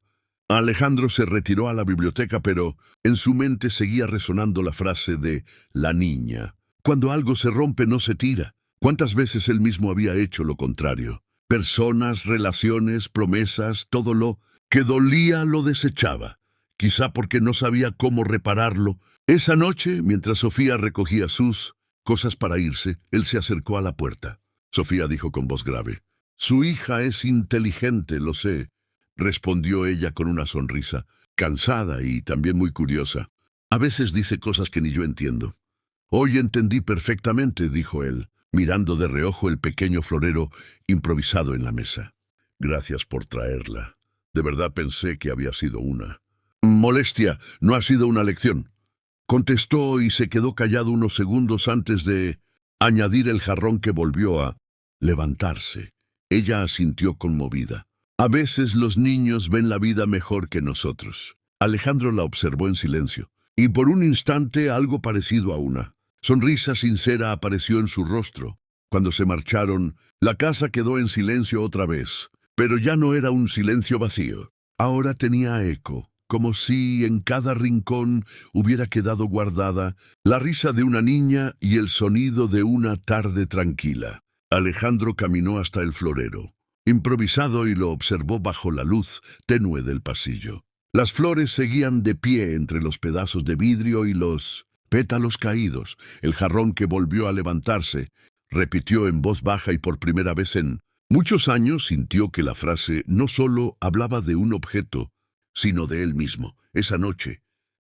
Alejandro se retiró a la biblioteca, pero en su mente seguía resonando la frase de la niña. Cuando algo se rompe no se tira. ¿Cuántas veces él mismo había hecho lo contrario? Personas, relaciones, promesas, todo lo que dolía lo desechaba. Quizá porque no sabía cómo repararlo. Esa noche, mientras Sofía recogía sus cosas para irse, él se acercó a la puerta. Sofía dijo con voz grave: «Su hija es inteligente, lo sé», respondió ella con una sonrisa, cansada y también muy curiosa. «A veces dice cosas que ni yo entiendo». «Hoy entendí perfectamente», dijo él, mirando de reojo el pequeño florero improvisado en la mesa. «Gracias por traerla. De verdad pensé que había sido una molestia, no ha sido una lección», contestó y se quedó callado unos segundos antes de añadir el jarrón que volvió a levantarse. Ella asintió conmovida. «A veces los niños ven la vida mejor que nosotros». Alejandro la observó en silencio, y por un instante algo parecido a una Sonrisa sincera apareció en su rostro. Cuando se marcharon, la casa quedó en silencio otra vez, pero ya no era un silencio vacío. Ahora tenía eco, como si en cada rincón hubiera quedado guardada la risa de una niña y el sonido de una tarde tranquila. Alejandro caminó hasta el florero, improvisado, y lo observó bajo la luz tenue del pasillo. Las flores seguían de pie entre los pedazos de vidrio y los pétalos caídos. El jarrón, que volvió a levantarse, repitió en voz baja, y por primera vez en muchos años sintió que la frase no solo hablaba de un objeto, sino de él mismo. Esa noche,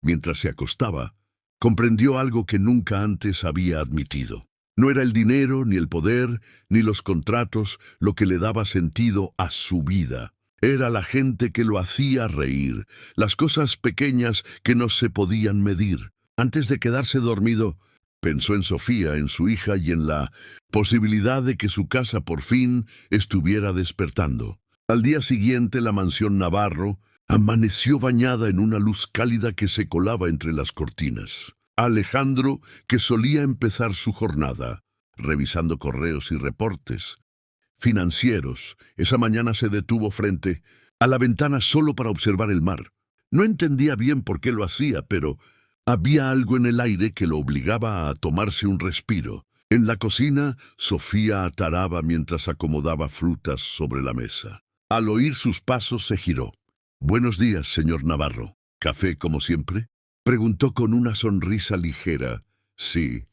mientras se acostaba, comprendió algo que nunca antes había admitido. No era el dinero, ni el poder, ni los contratos lo que le daba sentido a su vida. Era la gente que lo hacía reír, las cosas pequeñas que no se podían medir. Antes de quedarse dormido, pensó en Sofía, en su hija, y en la posibilidad de que su casa por fin estuviera despertando. Al día siguiente, la mansión Navarro amaneció bañada en una luz cálida que se colaba entre las cortinas. Alejandro, que solía empezar su jornada revisando correos y reportes financieros, esa mañana se detuvo frente a la ventana solo para observar el mar. No entendía bien por qué lo hacía, pero había algo en el aire que lo obligaba a tomarse un respiro. En la cocina, Sofía ataraba mientras acomodaba frutas sobre la mesa. Al oír sus pasos, se giró. «Buenos días, señor Navarro. ¿Café como siempre?», preguntó con una sonrisa ligera. «Sí».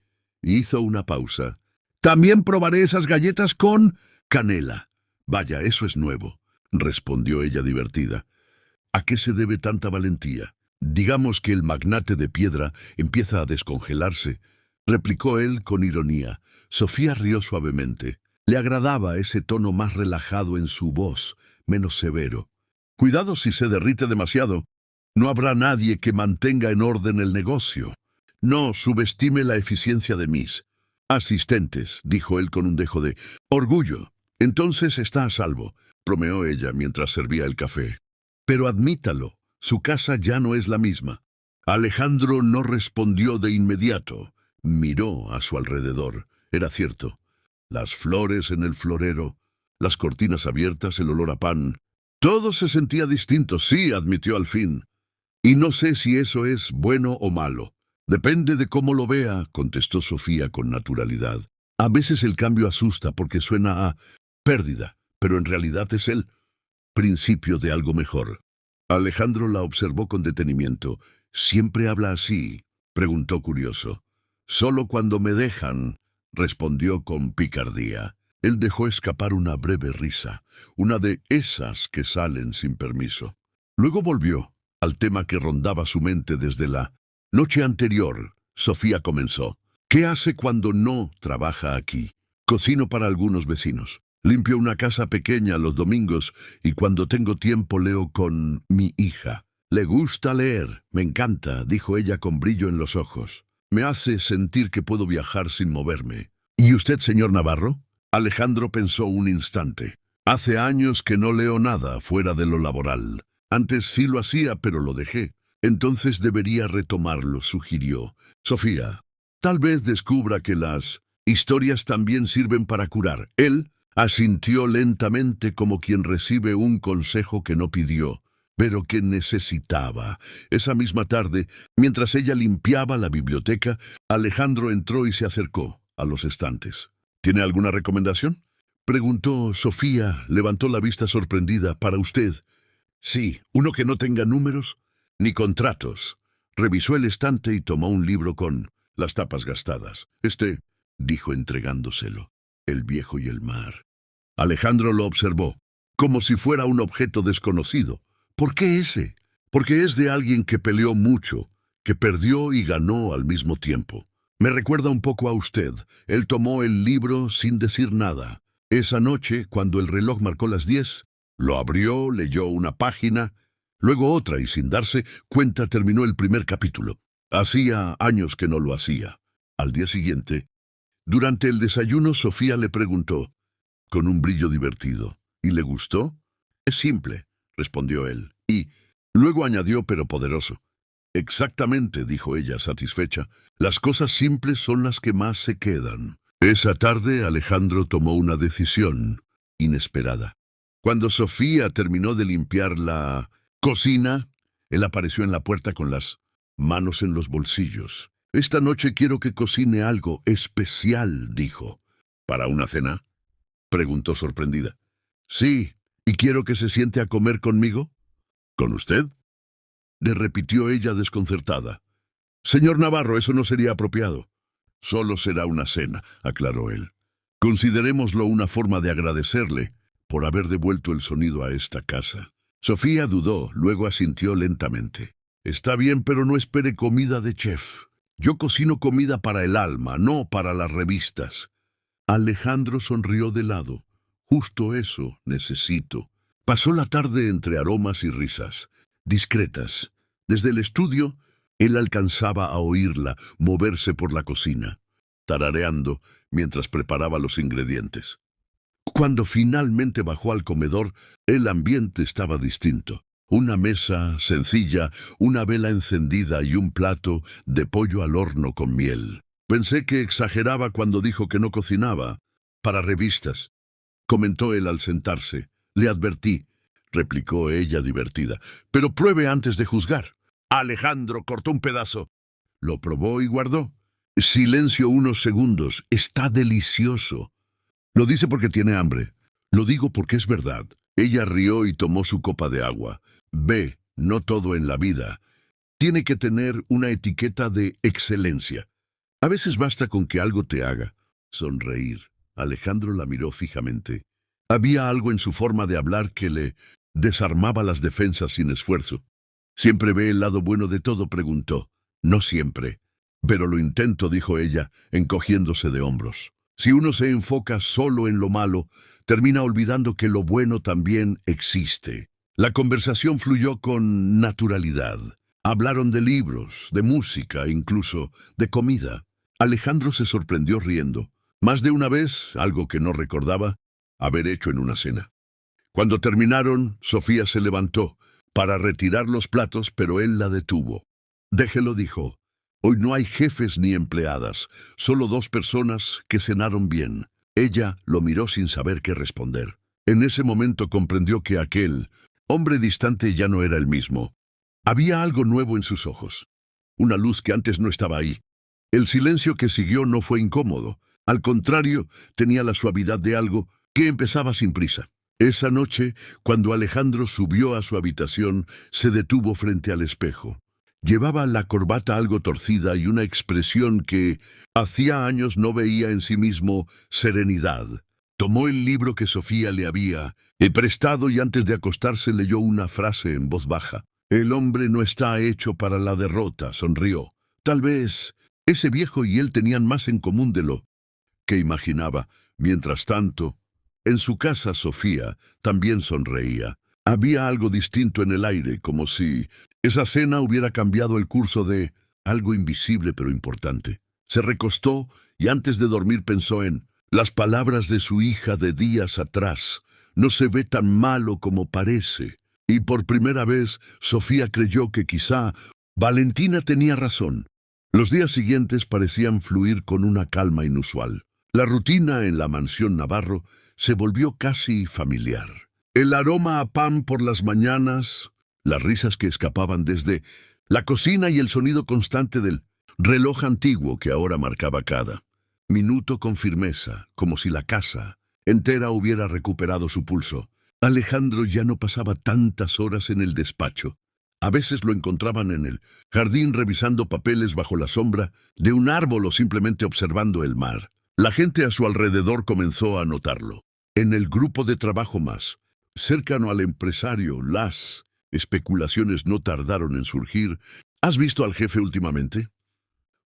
Hizo una pausa. «También probaré esas galletas con canela». «Vaya, eso es nuevo», respondió ella divertida. «¿A qué se debe tanta valentía? Digamos que el magnate de piedra empieza a descongelarse», replicó él con ironía. Sofía rió suavemente. Le agradaba ese tono más relajado en su voz, menos severo. «Cuidado si se derrite demasiado. No habrá nadie que mantenga en orden el negocio. No subestime la eficiencia de mis asistentes», dijo él con un dejo de orgullo. «Entonces está a salvo», bromeó ella mientras servía el café. «Pero admítalo, su casa ya no es la misma». Alejandro no respondió de inmediato. Miró a su alrededor. Era cierto. Las flores en el florero, las cortinas abiertas, el olor a pan. Todo se sentía distinto, sí, admitió al fin. «Y no sé si eso es bueno o malo. Depende de cómo lo vea», contestó Sofía con naturalidad. «A veces el cambio asusta porque suena a pérdida, pero en realidad es el principio de algo mejor». Alejandro la observó con detenimiento. «¿Siempre habla así?», preguntó curioso. «Solo cuando me dejan», respondió con picardía. Él dejó escapar una breve risa, una de esas que salen sin permiso. Luego volvió al tema que rondaba su mente desde la noche anterior. Sofía comenzó. «¿Qué hace cuando no trabaja aquí?» «Cocino para algunos vecinos. Limpio una casa pequeña los domingos y cuando tengo tiempo leo con mi hija». «Le gusta leer. Me encanta», dijo ella con brillo en los ojos. «Me hace sentir que puedo viajar sin moverme». «¿Y usted, señor Navarro?». Alejandro pensó un instante. «Hace años que no leo nada fuera de lo laboral. Antes sí lo hacía, pero lo dejé. Entonces debería retomarlo», sugirió. «Sofía, tal vez descubra que las historias también sirven para curar». Él asintió lentamente, como quien recibe un consejo que no pidió, pero que necesitaba. Esa misma tarde, mientras ella limpiaba la biblioteca, Alejandro entró y se acercó a los estantes. «¿Tiene alguna recomendación?», preguntó Sofía. Levantó la vista sorprendida. «¿Para usted?». «Sí, uno que no tenga números ni contratos». Revisó el estante y tomó un libro con las tapas gastadas. Dijo entregándoselo. «El viejo y el mar». Alejandro lo observó, como si fuera un objeto desconocido. «¿Por qué ese?». «Porque es de alguien que peleó mucho, que perdió y ganó al mismo tiempo. Me recuerda un poco a usted». Él tomó el libro sin decir nada. Esa noche, cuando el reloj marcó las 10, lo abrió, leyó una página, luego otra, y sin darse cuenta terminó el primer capítulo. Hacía años que no lo hacía. Al día siguiente, durante el desayuno, Sofía le preguntó, con un brillo divertido, «¿Y le gustó?». «Es simple», respondió él, y luego añadió, pero poderoso, Exactamente, dijo ella, satisfecha. Las cosas simples son las que más se quedan. Esa tarde Alejandro tomó una decisión inesperada. Cuando Sofía terminó de limpiar la cocina, él apareció en la puerta con las manos en los bolsillos. Esta noche quiero que cocine algo especial, dijo. ¿Para una cena?, preguntó sorprendida. Sí, ¿y quiero que se siente a comer conmigo? ¿Con usted?, le repitió ella desconcertada. Señor Navarro, eso no sería apropiado. Solo será una cena, aclaró él. Considerémoslo una forma de agradecerle por haber devuelto el sonido a esta casa. Sofía dudó, luego asintió lentamente. Está bien, pero no espere comida de chef. Yo cocino comida para el alma, no para las revistas. Alejandro sonrió de lado. Justo eso necesito. Pasó la tarde entre aromas y risas, discretas. Desde el estudio, él alcanzaba a oírla moverse por la cocina, tarareando mientras preparaba los ingredientes. Cuando finalmente bajó al comedor, el ambiente estaba distinto. Una mesa sencilla, una vela encendida y un plato de pollo al horno con miel. Pensé que exageraba cuando dijo que no cocinaba para revistas, comentó él al sentarse. Le advertí, replicó ella divertida, pero pruebe antes de juzgar. Alejandro cortó un pedazo. Lo probó y guardó. Silencio unos segundos. Está delicioso. Lo dice porque tiene hambre. Lo digo porque es verdad. Ella rió y tomó su copa de agua. Ve, no todo en la vida tiene que tener una etiqueta de excelencia. A veces basta con que algo te haga sonreír. Alejandro la miró fijamente. Había algo en su forma de hablar que le desarmaba las defensas sin esfuerzo. ¿Siempre ve el lado bueno de todo?, preguntó. No siempre. Pero lo intento, dijo ella, encogiéndose de hombros. Si uno se enfoca solo en lo malo, termina olvidando que lo bueno también existe. La conversación fluyó con naturalidad. Hablaron de libros, de música, incluso de comida. Alejandro se sorprendió riendo. Más de una vez, algo que no recordaba haber hecho en una cena. Cuando terminaron, Sofía se levantó para retirar los platos, pero él la detuvo. Déjelo, dijo. Hoy no hay jefes ni empleadas, solo dos personas que cenaron bien. Ella lo miró sin saber qué responder. En ese momento comprendió que aquel hombre distante ya no era el mismo. Había algo nuevo en sus ojos, una luz que antes no estaba ahí. El silencio que siguió no fue incómodo. Al contrario, tenía la suavidad de algo que empezaba sin prisa. Esa noche, cuando Alejandro subió a su habitación, se detuvo frente al espejo. Llevaba la corbata algo torcida y una expresión que hacía años no veía en sí mismo: serenidad. Tomó el libro que Sofía le había prestado y antes de acostarse leyó una frase en voz baja. El hombre no está hecho para la derrota, sonrió. Tal vez ese viejo y él tenían más en común de lo que imaginaba. Mientras tanto, en su casa Sofía también sonreía. Había algo distinto en el aire, como si esa cena hubiera cambiado el curso de algo invisible pero importante. Se recostó y antes de dormir pensó en las palabras de su hija de días atrás. No se ve tan malo como parece. Y por primera vez, Sofía creyó que quizá Valentina tenía razón. Los días siguientes parecían fluir con una calma inusual. La rutina en la mansión Navarro se volvió casi familiar. El aroma a pan por las mañanas, las risas que escapaban desde la cocina y el sonido constante del reloj antiguo que ahora marcaba cada minuto con firmeza, como si la casa entera hubiera recuperado su pulso. Alejandro ya no pasaba tantas horas en el despacho. A veces lo encontraban en el jardín revisando papeles bajo la sombra de un árbol o simplemente observando el mar. La gente a su alrededor comenzó a notarlo. En el grupo de trabajo más cercano al empresario, las especulaciones no tardaron en surgir. ¿Has visto al jefe últimamente?,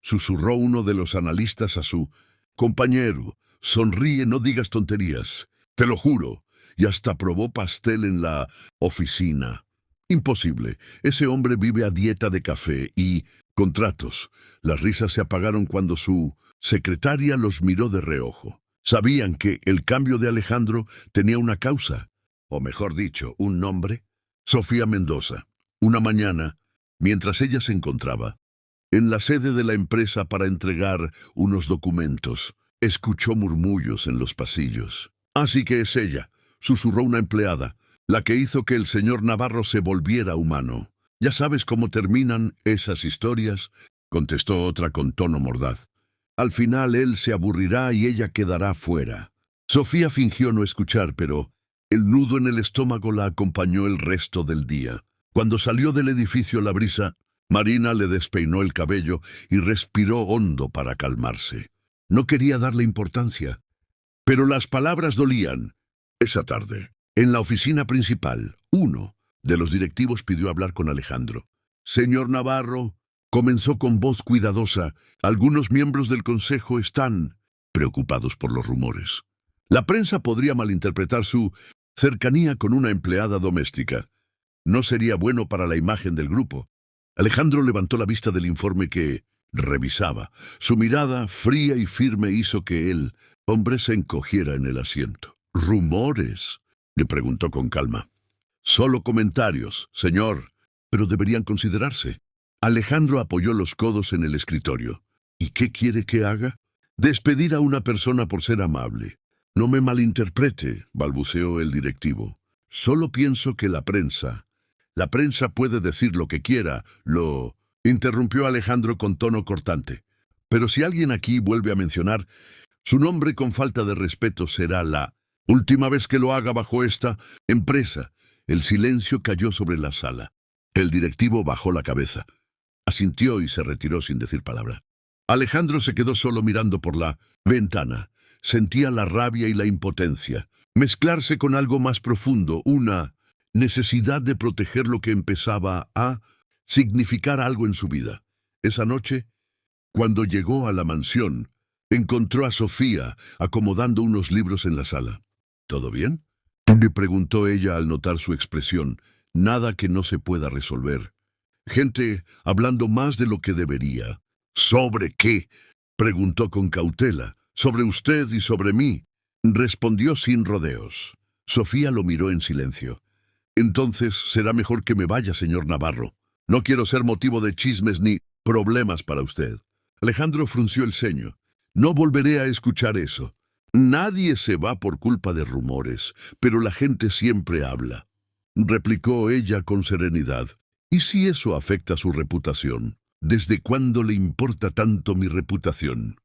susurró uno de los analistas a su compañero. Sonríe, no digas tonterías. Te lo juro. Y hasta probó pastel en la oficina. Imposible. Ese hombre vive a dieta de café y contratos. Las risas se apagaron cuando su secretaria los miró de reojo. Sabían que el cambio de Alejandro tenía una causa, o mejor dicho, un nombre. Sofía Mendoza. Una mañana, Mientras ella se encontraba en la sede de la empresa para entregar unos documentos, escuchó murmullos en los pasillos. «Así que es ella», susurró una empleada, «la que hizo que el señor Navarro se volviera humano. Ya sabes cómo terminan esas historias», contestó otra con tono mordaz. «Al final él se aburrirá y ella quedará fuera». Sofía fingió no escuchar, pero el nudo en el estómago la acompañó el resto del día. Cuando salió del edificio La Brisa, Marina le despeinó el cabello y respiró hondo para calmarse. No quería darle importancia, pero las palabras dolían. Esa tarde, en la oficina principal, uno de los directivos pidió hablar con Alejandro. «Señor Navarro», comenzó con voz cuidadosa, «algunos miembros del consejo están preocupados por los rumores. La prensa podría malinterpretar su cercanía con una empleada doméstica. No sería bueno para la imagen del grupo». Alejandro levantó la vista del informe que revisaba. Su mirada fría y firme hizo que el hombre se encogiera en el asiento. «¿Rumores?», le preguntó con calma. «Solo comentarios, señor, pero deberían considerarse». Alejandro apoyó los codos en el escritorio. «¿Y qué quiere que haga?». «Despedir a una persona por ser amable». «No me malinterprete», balbuceó el directivo. «Solo pienso que la prensa puede decir lo que quiera», lo interrumpió Alejandro con tono cortante. «Pero si alguien aquí vuelve a mencionar su nombre con falta de respeto, será la última vez que lo haga bajo esta empresa». El silencio cayó sobre la sala. El directivo bajó la cabeza, asintió y se retiró sin decir palabra. Alejandro se quedó solo mirando por la ventana. Sentía la rabia y la impotencia mezclarse con algo más profundo, una necesidad de proteger lo que empezaba a significar algo en su vida. Esa noche, cuando llegó a la mansión, encontró a Sofía acomodando unos libros en la sala. «¿Todo bien?», le preguntó ella al notar su expresión. «Nada que no se pueda resolver. Gente hablando más de lo que debería». «¿Sobre qué?», preguntó con cautela. «Sobre usted y sobre mí», respondió sin rodeos. Sofía lo miró en silencio. «Entonces será mejor que me vaya, señor Navarro. No quiero ser motivo de chismes ni problemas para usted». Alejandro frunció el ceño. «No volveré a escuchar eso. Nadie se va por culpa de rumores, pero la gente siempre habla», replicó ella con serenidad. «¿Y si eso afecta su reputación?». «¿Desde cuándo le importa tanto mi reputación?»,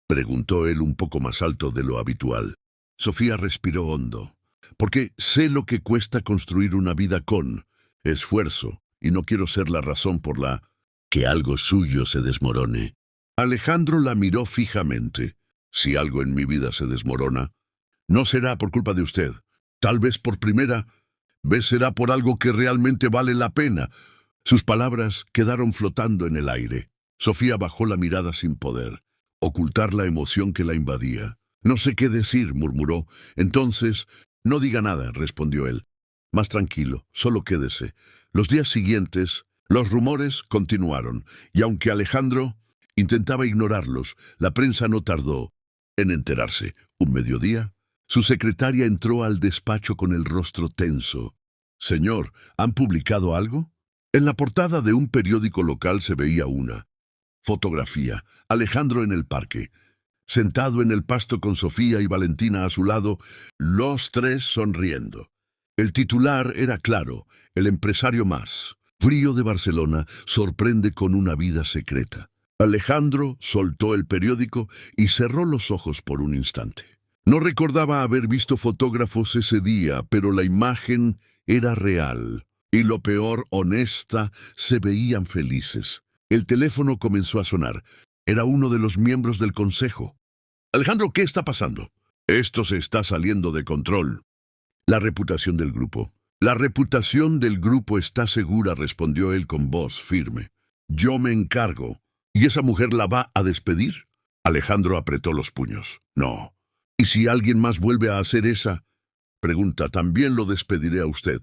preguntó él un poco más alto de lo habitual. Sofía respiró hondo. «Porque sé lo que cuesta construir una vida con esfuerzo, y no quiero ser la razón por la que algo suyo se desmorone». Alejandro la miró fijamente. «Si algo en mi vida se desmorona, no será por culpa de usted. Tal vez por primera vez será por algo que realmente vale la pena». Sus palabras quedaron flotando en el aire. Sofía bajó la mirada sin poder ocultar la emoción que la invadía. «No sé qué decir», murmuró. «Entonces, no diga nada», respondió él. «Más tranquilo, solo quédese». Los días siguientes, los rumores continuaron, y aunque Alejandro intentaba ignorarlos, la prensa no tardó en enterarse. Un mediodía, su secretaria entró al despacho con el rostro tenso. «Señor, ¿han publicado algo?». En la portada de un periódico local se veía una fotografía. Alejandro en el parque, sentado en el pasto con Sofía y Valentina a su lado, los tres sonriendo. El titular era claro: «El empresario más frío de Barcelona sorprende con una vida secreta». Alejandro soltó el periódico y cerró los ojos por un instante. No recordaba haber visto fotógrafos ese día, pero la imagen era real. Y lo peor, honesta, se veían felices. El teléfono comenzó a sonar. Era uno de los miembros del consejo. «Alejandro, ¿qué está pasando?». «Esto se está saliendo de control». «La reputación del grupo». «La reputación del grupo está segura», respondió él con voz firme. «Yo me encargo». «¿Y esa mujer la va a despedir?». Alejandro apretó los puños. «No». «¿Y si alguien más vuelve a hacer esa pregunta, también lo despediré a usted?».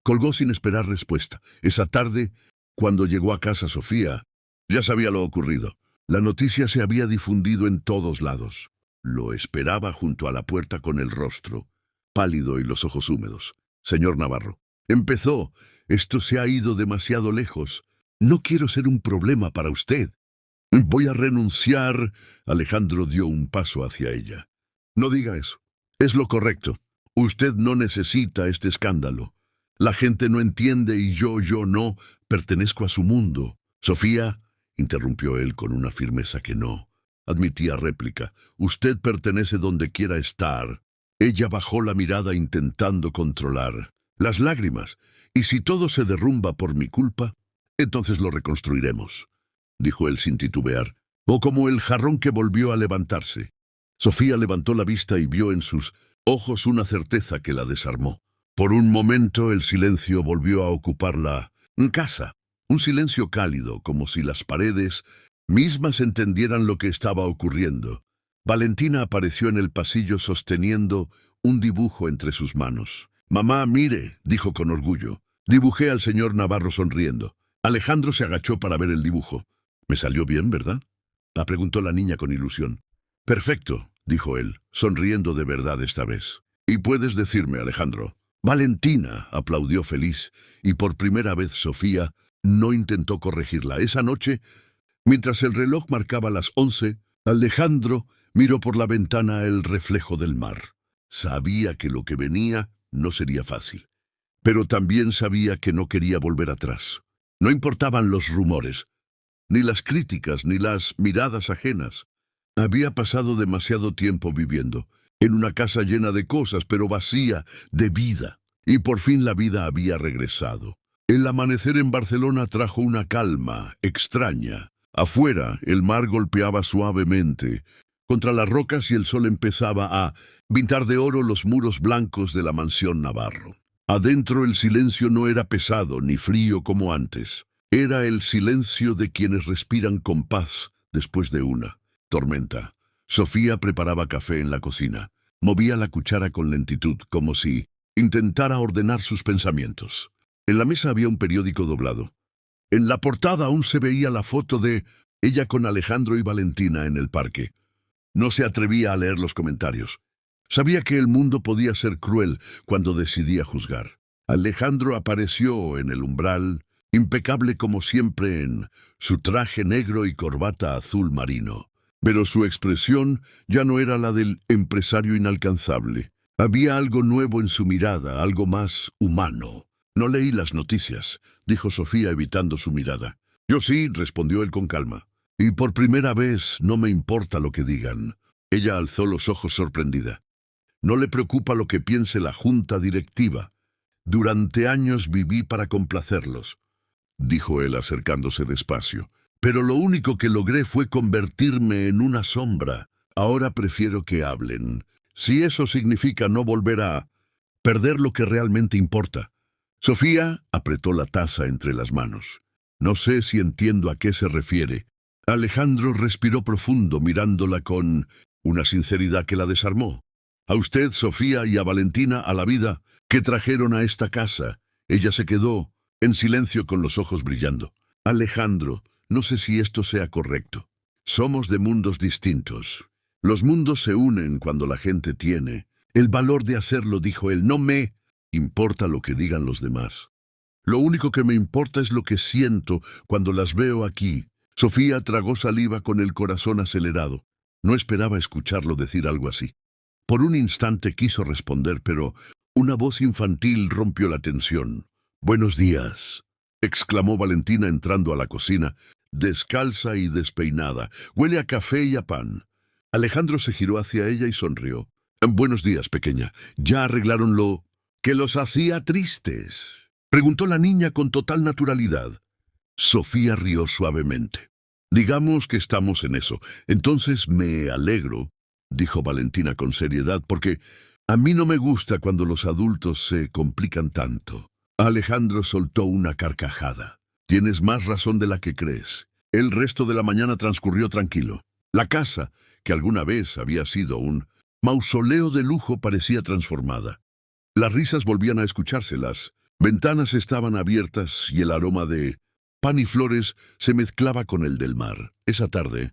Colgó sin esperar respuesta. Esa tarde, cuando llegó a casa Sofía, ya sabía lo ocurrido. La noticia se había difundido en todos lados. Lo esperaba junto a la puerta con el rostro pálido y los ojos húmedos. «Señor Navarro», empezó, «esto se ha ido demasiado lejos. No quiero ser un problema para usted. Voy a renunciar. Alejandro dio un paso hacia ella. No diga eso. Es lo correcto. Usted no necesita este escándalo. La gente no entiende y yo no pertenezco a su mundo. Sofía, interrumpió él con una firmeza que no admitía réplica. Usted pertenece donde quiera estar. Ella bajó la mirada intentando controlar las lágrimas. Y si todo se derrumba por mi culpa, entonces lo reconstruiremos, dijo él sin titubear, o como el jarrón que volvió a levantarse. Sofía levantó la vista y vio en sus ojos una certeza que la desarmó. Por un momento el silencio volvió a ocupar la casa, un silencio cálido, como si las paredes mismas entendieran lo que estaba ocurriendo. Valentina apareció en el pasillo sosteniendo un dibujo entre sus manos. «Mamá, mire», dijo con orgullo. «Dibujé al señor Navarro sonriendo». Alejandro se agachó para ver el dibujo. «Me salió bien, ¿verdad?», la preguntó la niña con ilusión. «Perfecto», dijo él, sonriendo de verdad esta vez. «Y puedes decirme, Alejandro». Valentina aplaudió feliz, y por primera vez Sofía no intentó corregirla. Esa noche, mientras el reloj marcaba las 11, Alejandro miró por la ventana el reflejo del mar. Sabía que lo que venía no sería fácil, pero también sabía que no quería volver atrás. No importaban los rumores, ni las críticas, ni las miradas ajenas. Había pasado demasiado tiempo viviendo en una casa llena de cosas, pero vacía de vida. Y por fin la vida había regresado. El amanecer en Barcelona trajo una calma extraña. Afuera, el mar golpeaba suavemente contra las rocas y el sol empezaba a pintar de oro los muros blancos de la mansión Navarro. Adentro el silencio no era pesado ni frío como antes. Era el silencio de quienes respiran con paz después de una tormenta. Sofía preparaba café en la cocina. Movía la cuchara con lentitud, como si intentara ordenar sus pensamientos. En la mesa había un periódico doblado. En la portada aún se veía la foto de ella con Alejandro y Valentina en el parque. No se atrevía a leer los comentarios. Sabía que el mundo podía ser cruel cuando decidía juzgar. Alejandro apareció en el umbral, impecable como siempre en su traje negro y corbata azul marino. Pero su expresión ya no era la del empresario inalcanzable. Había algo nuevo en su mirada, algo más humano. «No leí las noticias», dijo Sofía evitando su mirada. «Yo sí», respondió él con calma. «Y por primera vez no me importa lo que digan». Ella alzó los ojos sorprendida. «No le preocupa lo que piense la junta directiva. Durante años viví para complacerlos», dijo él acercándose despacio. «Pero lo único que logré fue convertirme en una sombra. Ahora prefiero que hablen. Si eso significa no volver a perder lo que realmente importa». Sofía apretó la taza entre las manos. «No sé si entiendo a qué se refiere». Alejandro respiró profundo, mirándola con una sinceridad que la desarmó. «A usted, Sofía, y a Valentina, a la vida que trajeron a esta casa». Ella se quedó en silencio con los ojos brillando. «Alejandro, no sé si esto sea correcto. Somos de mundos distintos. Los mundos se unen cuando la gente tiene el valor de hacerlo», dijo él. «No me importa lo que digan los demás. Lo único que me importa es lo que siento cuando las veo aquí». Sofía tragó saliva con el corazón acelerado. No esperaba escucharlo decir algo así. Por un instante quiso responder, pero una voz infantil rompió la tensión. «Buenos días», exclamó Valentina entrando a la cocina, descalza y despeinada. «Huele a café y a pan». Alejandro se giró hacia ella y sonrió. «Buenos días, pequeña. ¿Ya arreglaron lo que los hacía tristes?», preguntó la niña con total naturalidad. Sofía rió suavemente. «Digamos que estamos en eso. Entonces me alegro», dijo Valentina con seriedad, «porque a mí no me gusta cuando los adultos se complican tanto». Alejandro soltó una carcajada. «Tienes más razón de la que crees». El resto de la mañana transcurrió tranquilo. La casa, que alguna vez había sido un mausoleo de lujo, parecía transformada. Las risas volvían a escucharse, las ventanas estaban abiertas y el aroma de pan y flores se mezclaba con el del mar. Esa tarde,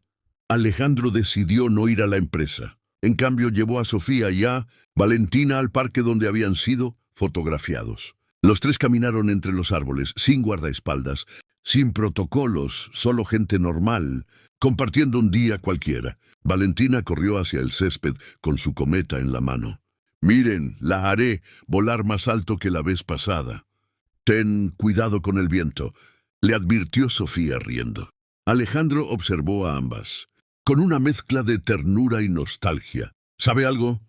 Alejandro decidió no ir a la empresa. En cambio, llevó a Sofía y a Valentina al parque donde habían sido fotografiados. Los tres caminaron entre los árboles, sin guardaespaldas, sin protocolos, solo gente normal, compartiendo un día cualquiera. Valentina corrió hacia el césped con su cometa en la mano. «Miren, la haré volar más alto que la vez pasada». «Ten cuidado con el viento», le advirtió Sofía riendo. Alejandro observó a ambas, con una mezcla de ternura y nostalgia. «¿Sabe algo?»,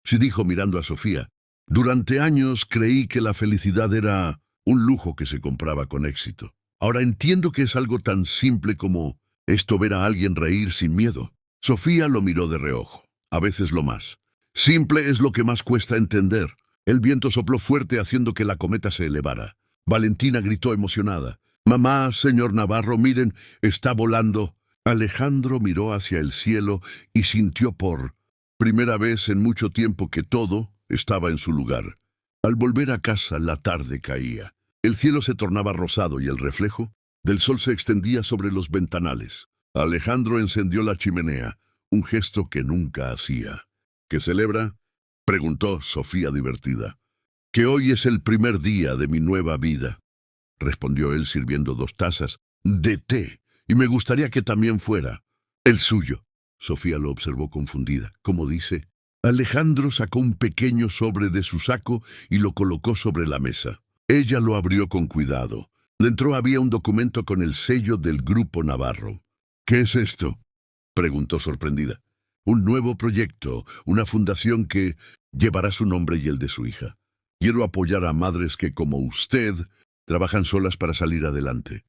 sí dijo mirando a Sofía. «Durante años creí que la felicidad era un lujo que se compraba con éxito. Ahora entiendo que es algo tan simple como esto, ver a alguien reír sin miedo». Sofía lo miró de reojo, a veces lo más. Simple es lo que más cuesta entender. El viento sopló fuerte haciendo que la cometa se elevara. Valentina gritó emocionada. «Mamá, señor Navarro, miren, está volando». Alejandro miró hacia el cielo y sintió por primera vez en mucho tiempo que todo estaba en su lugar. Al volver a casa, la tarde caía. El cielo se tornaba rosado y el reflejo del sol se extendía sobre los ventanales. Alejandro encendió la chimenea, un gesto que nunca hacía. «¿Qué celebra?», preguntó Sofía divertida. «Que hoy es el primer día de mi nueva vida», respondió él sirviendo 2 tazas de té, «y me gustaría que también fuera el suyo». Sofía lo observó confundida. «¿Cómo dice?». Alejandro sacó un pequeño sobre de su saco y lo colocó sobre la mesa. Ella lo abrió con cuidado. Dentro había un documento con el sello del Grupo Navarro. «¿Qué es esto?», preguntó sorprendida. «Un nuevo proyecto, una fundación que llevará su nombre y el de su hija. Quiero apoyar a madres que, como usted, trabajan solas para salir adelante».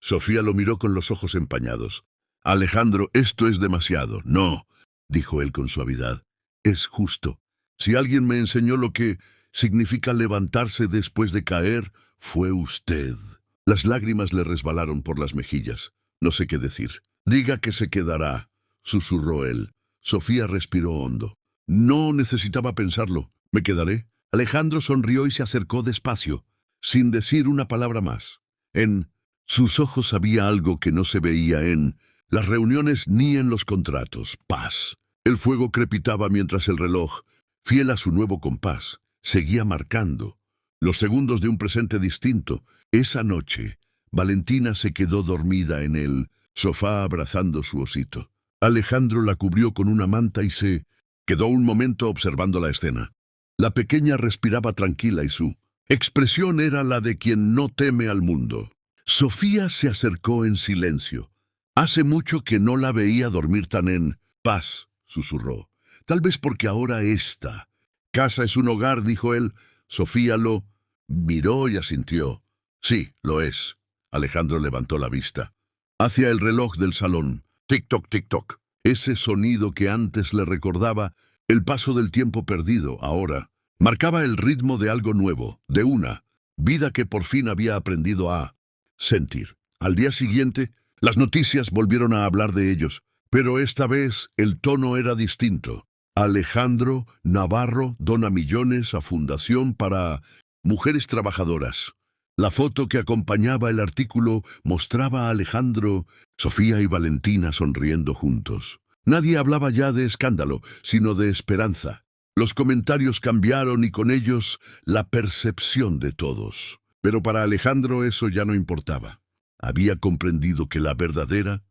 Sofía lo miró con los ojos empañados. «Alejandro, esto es demasiado». «No», dijo él con suavidad. «Es justo. Si alguien me enseñó lo que significa levantarse después de caer, fue usted». Las lágrimas le resbalaron por las mejillas. No sé qué decir. «Diga que se quedará», susurró él. Sofía respiró hondo. «No necesitaba pensarlo. ¿Me quedaré?». Alejandro sonrió y se acercó despacio, sin decir una palabra más. En sus ojos había algo que no se veía en las reuniones ni en los contratos. Paz. El fuego crepitaba mientras el reloj, fiel a su nuevo compás, seguía marcando los segundos de un presente distinto. Esa noche, Valentina se quedó dormida en el sofá abrazando su osito. Alejandro la cubrió con una manta y se quedó un momento observando la escena. La pequeña respiraba tranquila y su expresión era la de quien no teme al mundo. Sofía se acercó en silencio. «Hace mucho que no la veía dormir tan en paz», susurró. «Tal vez porque ahora esta casa es un hogar», dijo él. Sofía lo miró y asintió. «Sí, lo es». Alejandro levantó la vista hacia el reloj del salón. Tic-toc, tic-toc. Ese sonido que antes le recordaba el paso del tiempo perdido, ahora marcaba el ritmo de algo nuevo, de una vida que por fin había aprendido a sentir. Al día siguiente, las noticias volvieron a hablar de ellos, pero esta vez el tono era distinto. Alejandro Navarro dona millones a Fundación para Mujeres Trabajadoras. La foto que acompañaba el artículo mostraba a Alejandro, Sofía y Valentina sonriendo juntos. Nadie hablaba ya de escándalo, sino de esperanza. Los comentarios cambiaron y con ellos la percepción de todos. Pero para Alejandro eso ya no importaba. Había comprendido que la verdadera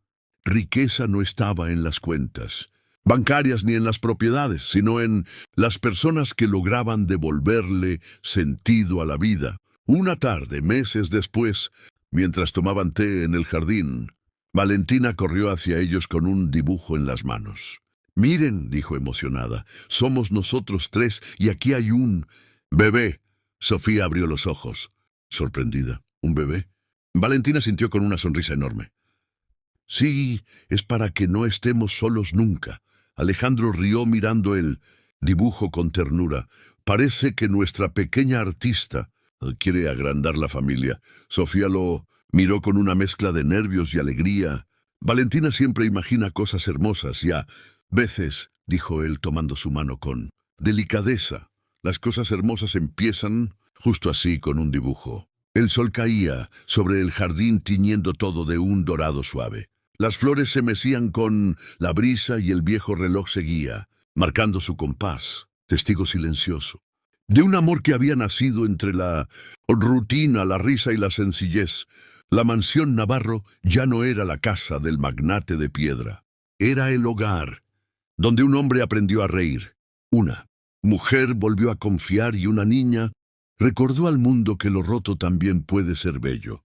riqueza no estaba en las cuentas bancarias ni en las propiedades, sino en las personas que lograban devolverle sentido a la vida. Una tarde, meses después, mientras tomaban té en el jardín, Valentina corrió hacia ellos con un dibujo en las manos. «Miren», dijo emocionada, «somos nosotros 3 y aquí hay un bebé». Sofía abrió los ojos, sorprendida. «¿Un bebé?». Valentina sintió con una sonrisa enorme. «Sí, es para que no estemos solos nunca». Alejandro rió mirando el dibujo con ternura. «Parece que nuestra pequeña artista quiere agrandar la familia». Sofía lo miró con una mezcla de nervios y alegría. «Valentina siempre imagina cosas hermosas y a veces», dijo él tomando su mano con delicadeza, «las cosas hermosas empiezan justo así, con un dibujo». El sol caía sobre el jardín tiñendo todo de un dorado suave. Las flores se mecían con la brisa y el viejo reloj seguía, marcando su compás, testigo silencioso, de un amor que había nacido entre la rutina, la risa y la sencillez. La mansión Navarro ya no era la casa del magnate de piedra. Era el hogar, donde un hombre aprendió a reír. Una mujer volvió a confiar y una niña recordó al mundo que lo roto también puede ser bello.